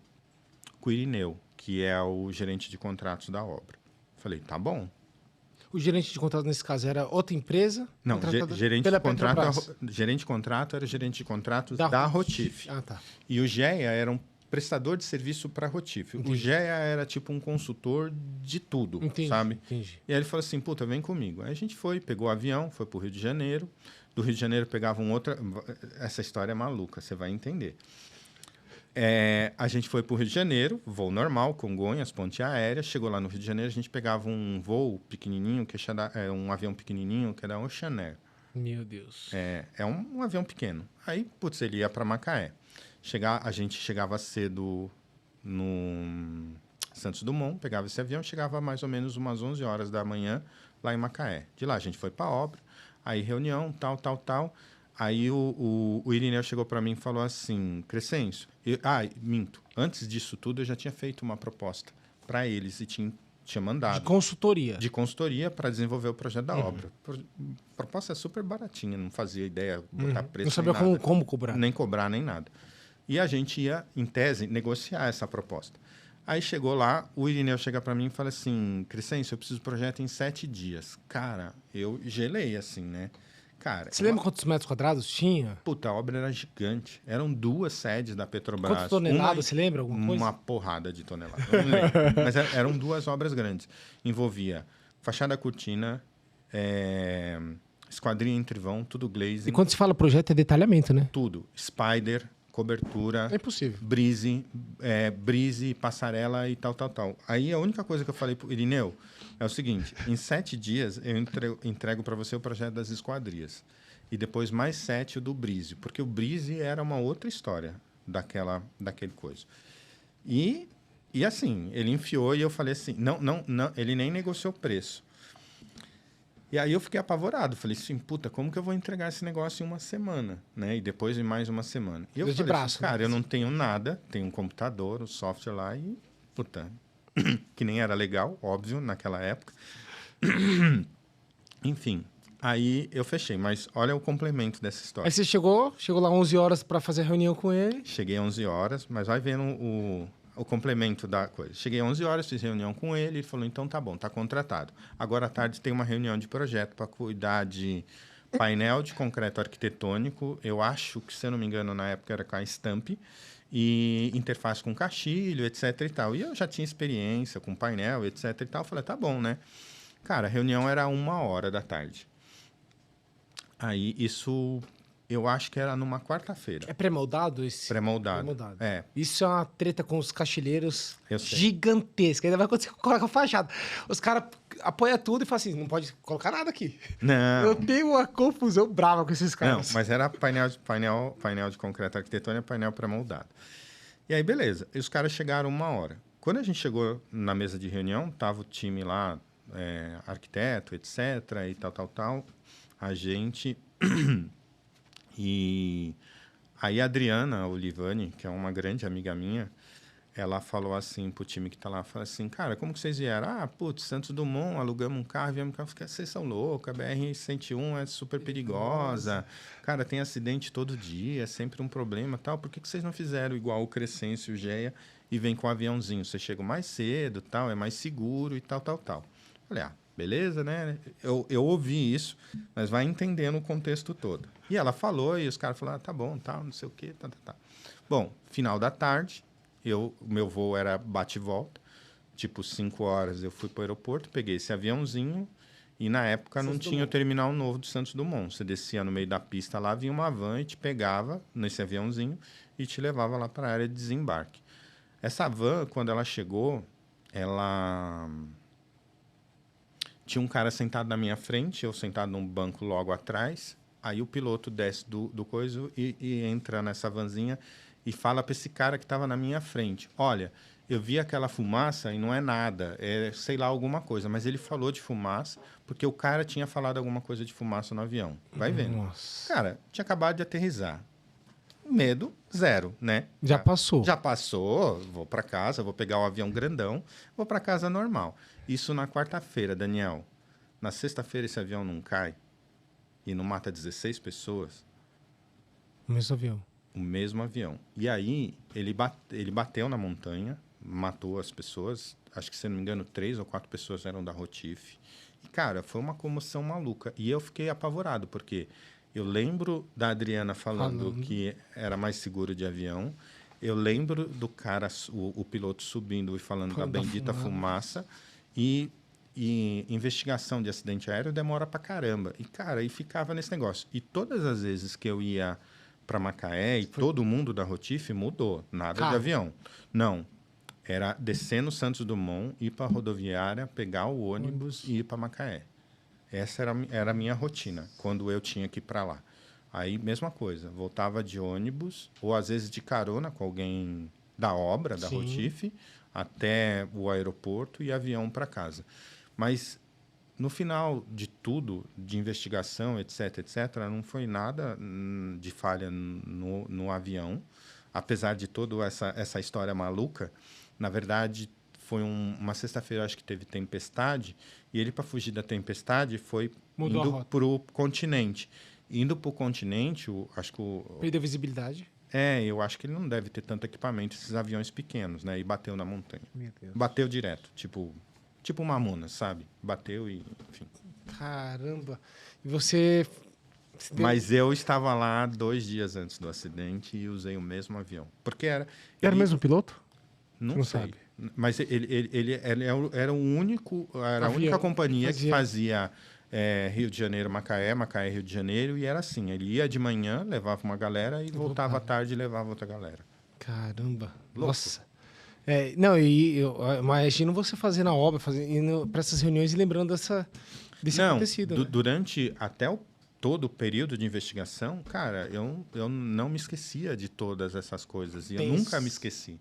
o Irineu, que é o gerente de contratos da obra. Falei, tá bom. O gerente de contrato, nesse caso, era outra empresa? Não, gerente de contrato era gerente de contratos da Rotif. Ah, tá. E o Geia era um prestador de serviço para a Rotif. Entendi. O Geia era tipo um consultor de tudo, sabe? Entendi. E aí ele falou assim, puta, vem comigo. Aí a gente pegou o avião, foi para o Rio de Janeiro. Do Rio de Janeiro pegava Essa história é maluca, você vai entender. A gente foi para o Rio de Janeiro, voo normal, Congonhas, ponte aérea. Chegou lá no Rio de Janeiro, a gente pegava um voo pequenininho, um avião pequenininho, que era Ocean Air. Meu Deus. É um avião pequeno. Aí, putz, ele ia para Macaé. A gente chegava cedo no Santos Dumont, pegava esse avião, chegava mais ou menos umas 11 horas da manhã lá em Macaé. De lá a gente foi para a obra, aí reunião, tal. Aí o Irineu chegou para mim e falou assim, Crescencio, minto, antes disso tudo eu já tinha feito uma proposta para eles e tinha mandado. De consultoria para desenvolver o projeto da obra. Proposta super baratinha, não fazia ideia, botar preço. Não sabia como cobrar. Nem cobrar, nem nada. E a gente ia, em tese, negociar essa proposta. Aí chegou lá, o Irineu chega para mim e fala assim, Crescencio, eu preciso do projeto em 7 dias. Cara, eu gelei assim, né? Cara, você lembra quantos metros quadrados tinha? Puta, a obra era gigante. Eram 2 sedes da Petrobras. Quantas toneladas, você lembra alguma coisa? Uma porrada de toneladas. Eu não lembro. Mas eram 2 obras grandes. Envolvia fachada cortina, esquadria em trivão, tudo glazing. E quando se fala projeto, é detalhamento, né? Tudo. Spider, cobertura. É impossível. Brise, passarela e tal. Aí a única coisa que eu falei pro Irineu é o seguinte, em 7 dias eu entrego para você o projeto das esquadrias. E depois mais 7 o do Brise, porque o Brise era uma outra história. daquele coisa. E assim, ele enfiou e eu falei assim, não, ele nem negociou o preço. E aí eu fiquei apavorado, falei assim, puta, como que eu vou entregar esse negócio em uma semana, né? E depois em mais uma semana. E eu Deus de falei braço, assim, cara, né? eu não tenho nada, tenho um computador, um software lá e, puta, que nem era legal, óbvio, naquela época. Enfim, aí eu fechei, mas olha o complemento dessa história. Aí você chegou lá 11 horas pra fazer a reunião com ele. Cheguei às 11 horas, mas vai vendo o complemento da coisa. Cheguei às 11 horas, fiz reunião com ele, ele falou, então tá bom, tá contratado. Agora à tarde tem uma reunião de projeto para cuidar de painel de concreto arquitetônico, eu acho que, se eu não me engano, na época era com a Stamp, e interface com caixilho, etc e tal. E eu já tinha experiência com painel, etc e tal. Eu falei, tá bom, né? Cara, a reunião era 1h da tarde. Aí, isso, eu acho que era numa quarta-feira. É pré-moldado esse? Pré-moldado. Pré-moldado. É, Isso é uma treta com os caixilheiros Eu sei. gigantesca. Ainda vai acontecer com a fachada. Os caras apoiam tudo e falam assim, não pode colocar nada aqui. Não. Eu tenho uma confusão brava com esses Não, caras. mas era painel de concreto arquitetônico e painel pré-moldado. E aí, beleza. E os caras chegaram 1h. Quando a gente chegou na mesa de reunião, tava o time lá, arquiteto, etc, e tal. A gente... E aí a Adriana Olivani, que é uma grande amiga minha, ela falou assim pro time que tá lá, falou assim, cara, como que vocês vieram? Ah, putz, Santos Dumont, alugamos um carro, viemos um carro, vocês são loucos, a BR-101 é super perigosa, cara, tem acidente todo dia, é sempre um problema, tal, por que vocês não fizeram igual o Crescêncio e o GEA e vem com o aviãozinho? Você chega mais cedo, tal, é mais seguro e tal. Falei, beleza, né? Eu ouvi isso, mas vai entendendo o contexto todo. E ela falou, e os caras falaram, tá bom, tal, não sei o quê, tá. Bom, final da tarde, o meu voo era bate e volta, tipo 5h eu fui para o aeroporto, peguei esse aviãozinho, e na época não tinha o terminal novo do Santos Dumont. Você descia no meio da pista lá, vinha uma van e te pegava nesse aviãozinho e te levava lá para a área de desembarque. Essa van, quando ela chegou, ela... Tinha um cara sentado na minha frente, eu sentado num banco logo atrás. Aí o piloto desce do coisa e entra nessa vanzinha e fala para esse cara que estava na minha frente. Olha, eu vi aquela fumaça e não é nada, é sei lá alguma coisa. Mas ele falou de fumaça porque o cara tinha falado alguma coisa de fumaça no avião. Vai vendo. Nossa. Cara, tinha acabado de aterrissar. Medo, zero, né? Já passou. Já passou, vou para casa, vou pegar o avião grandão, vou para casa normal. Isso na quarta-feira, Daniel. Na sexta-feira esse avião não cai e não mata 16 pessoas. O mesmo avião. O mesmo avião. E aí ele bateu na montanha, matou as pessoas. Acho que, se não me engano, 3 ou 4 pessoas eram da Rotif. E, cara, foi uma comoção maluca. E eu fiquei apavorado, porque... Eu lembro da Adriana falando que era mais seguro de avião. Eu lembro do cara, o piloto subindo e falando da bendita fumaça. E investigação de acidente aéreo demora pra caramba. E, cara, aí ficava nesse negócio. E todas as vezes que eu ia para Macaé, e todo mundo da Rotif mudou. Nada de avião. Não. Era descer no Santos Dumont, ir para a rodoviária, pegar o ônibus e ir para Macaé. Essa era a minha rotina, quando eu tinha que ir para lá. Aí, mesma coisa, voltava de ônibus, ou às vezes de carona com alguém da obra, da Rotif, até o aeroporto e avião para casa. Mas, no final de tudo, de investigação, etc., não foi nada de falha no avião. Apesar de toda essa história maluca, na verdade... Foi uma sexta-feira, acho que teve tempestade, e ele, para fugir da tempestade, foi indo para o continente. Indo para o continente, acho que Perdeu visibilidade. eu acho que ele não deve ter tanto equipamento, esses aviões pequenos, né? E bateu na montanha. Meu Deus. Bateu direto, tipo Mamonas, sabe? Bateu e, enfim. Caramba. E você... Mas eu estava lá 2 dias antes do acidente e usei o mesmo avião. Porque era... Era o mesmo piloto? Não Não sei. sabe. Mas ele era o único, era a única companhia que fazia Rio de Janeiro, Macaé, Rio de Janeiro, e era assim, ele ia de manhã, levava uma galera e voltava à tarde e levava outra galera. Caramba. Louco. Nossa. Não, e eu imagino você fazendo a obra, indo para essas reuniões e lembrando desse acontecido. Durante até todo o período de investigação, cara, eu não me esquecia de todas essas coisas. E eu nunca me esqueci.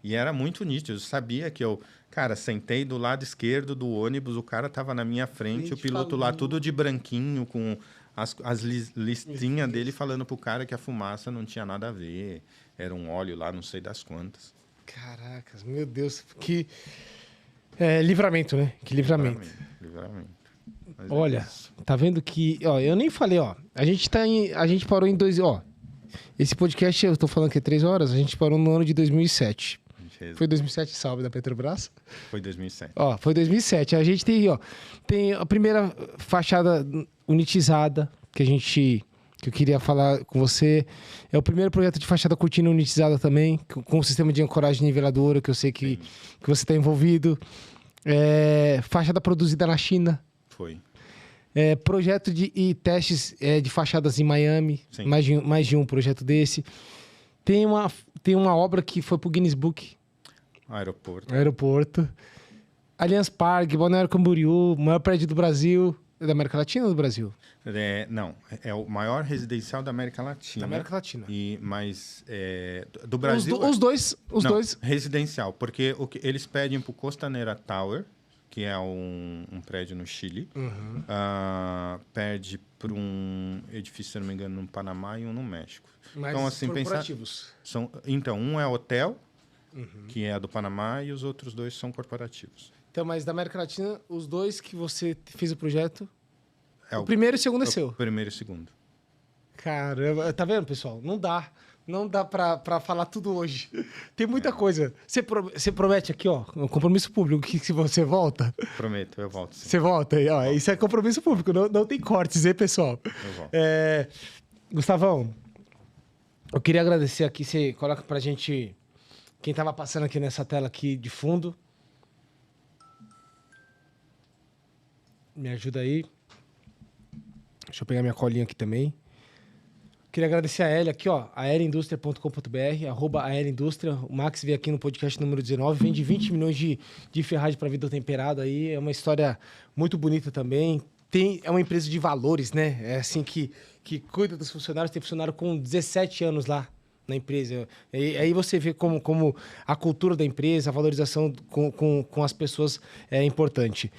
E era muito nítido. Eu sabia que cara, sentei do lado esquerdo do ônibus, o cara estava na minha frente, o piloto lá tudo de branquinho, com as listinhas dele falando pro cara que a fumaça não tinha nada a ver. Era um óleo lá, não sei das quantas. Caracas, meu Deus. Que livramento, né? Que livramento. Mas Olha, tá vendo que... Ó, eu nem falei, ó. A gente parou em esse podcast, eu tô falando que é 3 horas, a gente parou no ano de 2007. Foi 2007, salve da Petrobras? Foi 2007. Ó, foi 2007. A gente tem a primeira fachada unitizada que eu queria falar com você. É o primeiro projeto de fachada cortina unitizada também, com o sistema de ancoragem niveladora, que eu sei que você está envolvido. Fachada produzida na China. Foi. Projeto e testes de fachadas em Miami. Sim. Mais de um projeto desse. Tem uma obra que foi pro Guinness Book. Aeroporto. Allianz Parque, Balneário Camboriú, maior prédio do Brasil. É da América Latina ou do Brasil? Não, é o maior residencial da América Latina. Da América Latina. Mas do Brasil... Os dois. Residencial, porque eles pedem para o Costanera Tower, que é um prédio no Chile. Uhum. Pede para um edifício, se não me engano, no Panamá e um no México. Mas então, assim, corporativos. Então, um é hotel, que é do Panamá, e os outros 2 são corporativos. Então, mas da América Latina, os 2 que você fez o projeto... O primeiro e o segundo é seu. O primeiro e o segundo. Caramba, tá vendo, pessoal? Não dá pra falar tudo hoje. Tem muita coisa. Você promete aqui, ó, um compromisso público, que se você volta... Prometo, eu volto sim. Você volta aí, ó. Isso é compromisso público, não tem cortes, hein, pessoal? Eu volto. Gustavão, eu queria agradecer aqui, você coloca pra gente... Quem tava passando aqui nessa tela aqui de fundo. Me ajuda aí. Deixa eu pegar minha colinha aqui também. Queria agradecer a Hélia aqui, ó, aeliaindustria.com.br, @aeliaindustria. O Max veio aqui no podcast número 19, vende 20 milhões de ferragem para vidro temperado aí. É uma história muito bonita também. É uma empresa de valores, né? É assim que cuida dos funcionários. Tem funcionário com 17 anos lá na empresa. E aí você vê como a cultura da empresa, a valorização com as pessoas é importante.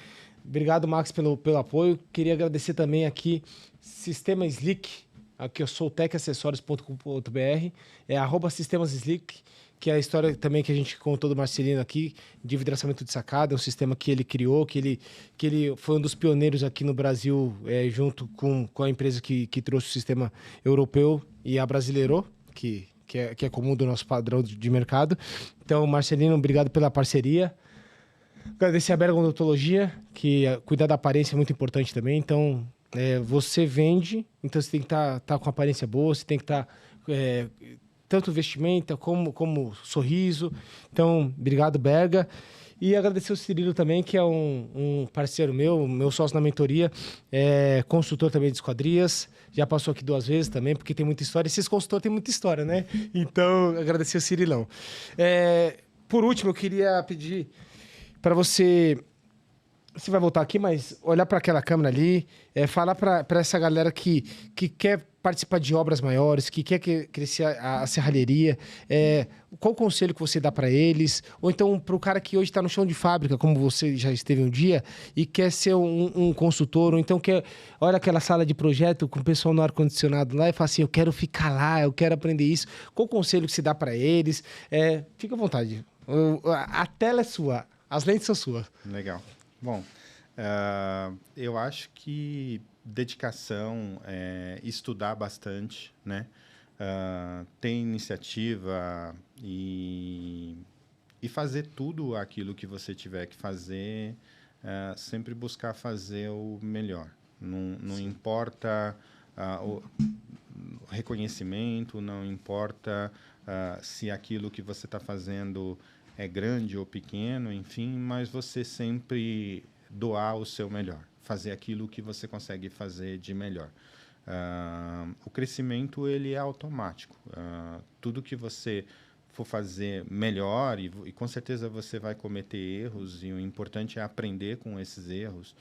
Obrigado, Max, pelo apoio. Queria agradecer também aqui Sistema Slick. Aqui eu sou o techacessorios.com.br. @Sistemas Slick, que é a história também que a gente contou do Marcelino aqui, de vidraçamento de sacada. É um sistema que ele criou, que ele foi um dos pioneiros aqui no Brasil, junto com a empresa que trouxe o sistema europeu e abrasileirou, que é comum do nosso padrão de mercado. Então, Marcelino, obrigado pela parceria. Agradecer a Berga Odontologia, que cuidar da aparência é muito importante também. Então, você vende, então você tem que estar com aparência boa, você tem que estar tanto vestimenta como sorriso. Então, obrigado, Berga. E agradecer o Cirilo também, que é um parceiro meu sócio na mentoria, consultor também de esquadrias. Já passou aqui 2 vezes também, porque tem muita história. Esses consultores têm muita história, né? Então, agradecer o Cirilão. Por último, eu queria pedir para você vai voltar aqui, mas olhar para aquela câmera ali, falar para essa galera que quer participar de obras maiores, que quer crescer a serralheria, qual o conselho que você dá para eles? Ou então para o cara que hoje está no chão de fábrica, como você já esteve um dia, e quer ser um consultor, ou então olha aquela sala de projeto com o pessoal no ar-condicionado lá e fala assim, eu quero ficar lá, eu quero aprender isso. Qual o conselho que você dá para eles? Fica à vontade. A tela é sua. As lentes são suas. Legal. Bom, eu acho que dedicação, estudar bastante, né? Ter iniciativa e fazer tudo aquilo que você tiver que fazer, sempre buscar fazer o melhor. Não importa o reconhecimento, não importa se aquilo que você está fazendo é grande ou pequeno, enfim, mas você sempre doar o seu melhor, fazer aquilo que você consegue fazer de melhor. O crescimento ele é automático. Tudo que você for fazer melhor, e com certeza você vai cometer erros, e o importante é aprender com esses erros.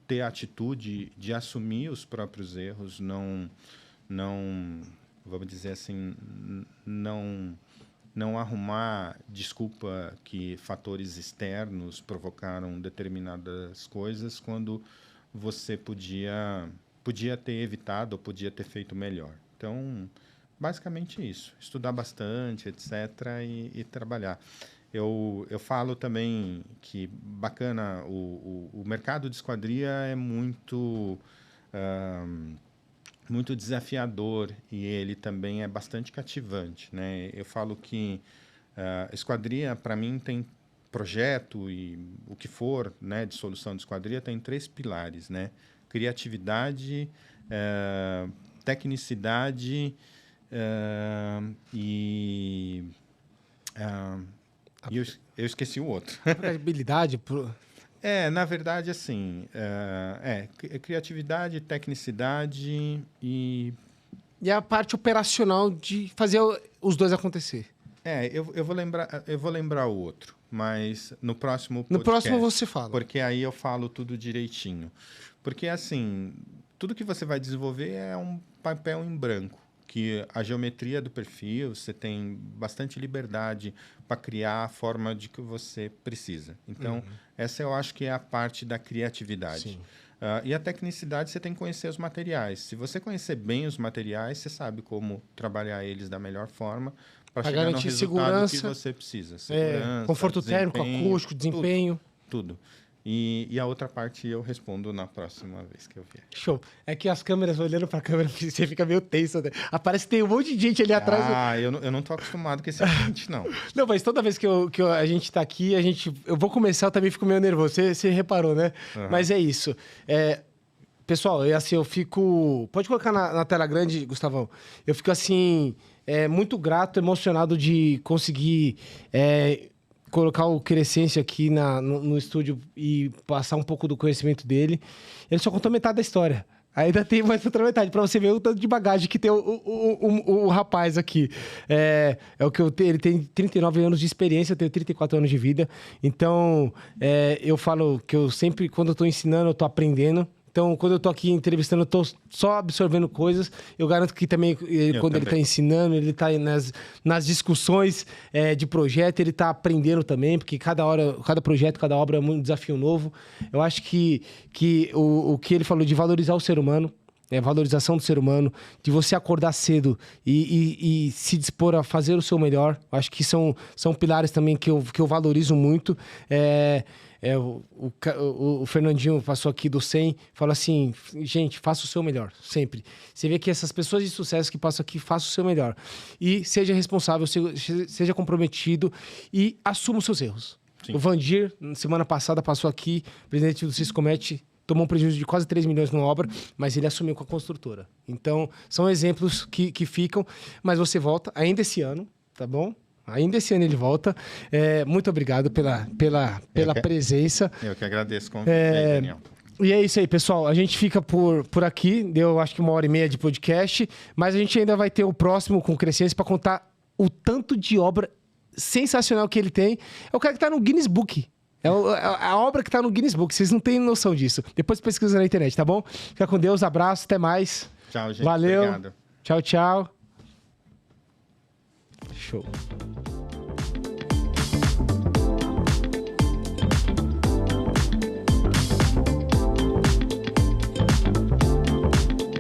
ter a atitude de assumir os próprios erros, não vamos dizer assim, não arrumar desculpa que fatores externos provocaram determinadas coisas quando você podia ter evitado ou podia ter feito melhor. Então, basicamente isso. Estudar bastante, etc. e trabalhar. Eu falo também que bacana, o mercado de esquadria é muito desafiador e ele também é bastante cativante, né? Eu falo que esquadria, para mim, tem projeto e o que for, né, de solução de esquadria, tem 3 pilares, né? Criatividade, tecnicidade e eu esqueci o outro. Habilidade. Na verdade, assim, criatividade, tecnicidade e... E a parte operacional de fazer os dois acontecer. Eu vou lembrar o outro, mas no próximo podcast. No próximo você fala. Porque aí eu falo tudo direitinho. Porque, assim, tudo que você vai desenvolver é um papel em branco, que a geometria do perfil, você tem bastante liberdade para criar a forma de que você precisa. Então, essa eu acho que é a parte da criatividade. E a tecnicidade, você tem que conhecer os materiais. Se você conhecer bem os materiais, você sabe como trabalhar eles da melhor forma para chegar no resultado segurança, que você precisa. Segurança, conforto térmico, acústico, desempenho. Tudo. E a outra parte eu respondo na próxima vez que eu vier. Show. É que as câmeras, olhando pra câmera, você fica meio tenso. Né? Aparece que tem um monte de gente ali atrás. Eu não tô acostumado com esse ambiente, não. Não, mas toda vez que a gente tá aqui, eu vou começar, eu também fico meio nervoso. Você reparou, né? Mas é isso. Pessoal, assim, eu fico... Pode colocar na tela grande, Gustavão. Eu fico, assim, muito grato, emocionado de conseguir... colocar o Crescência aqui no estúdio e passar um pouco do conhecimento dele. Ele só contou metade da história. Ainda tem mais outra metade, para você ver o tanto de bagagem que tem o rapaz aqui. Ele tem 39 anos de experiência, eu tenho 34 anos de vida. Então, eu falo que eu sempre, quando eu estou ensinando, eu estou aprendendo. Então, quando eu tô aqui entrevistando, eu tô só absorvendo coisas. Eu garanto que também, quando ele tá ensinando, ele tá nas discussões de projeto, ele tá aprendendo também, porque cada projeto, cada obra é um desafio novo. Eu acho que o que ele falou de valorizar o ser humano, valorização do ser humano, de você acordar cedo e se dispor a fazer o seu melhor. Eu acho que são pilares também que eu valorizo muito. O Fernandinho passou aqui do 100, falou assim, gente, faça o seu melhor, sempre. Você vê que essas pessoas de sucesso que passam aqui, faça o seu melhor. E seja responsável, seja comprometido e assuma os seus erros. Sim. O Vandir, semana passada, passou aqui, presidente do Siscomet, tomou um prejuízo de quase 3 milhões numa obra, mas ele assumiu com a construtora. Então, são exemplos que ficam, mas você volta ainda esse ano, tá bom? Ainda esse ano ele volta. Muito obrigado pela presença. Eu que agradeço o convite, Daniel. E é isso aí, pessoal. A gente fica por aqui. Deu, acho que 1h30 de podcast. Mas a gente ainda vai ter o próximo com Crescência para contar o tanto de obra sensacional que ele tem. É o cara que está no Guinness Book. É a obra que está no Guinness Book. Vocês não têm noção disso. Depois pesquisa na internet, tá bom? Fica com Deus. Abraço. Até mais. Tchau, gente. Valeu. Obrigado. Tchau, tchau. Show.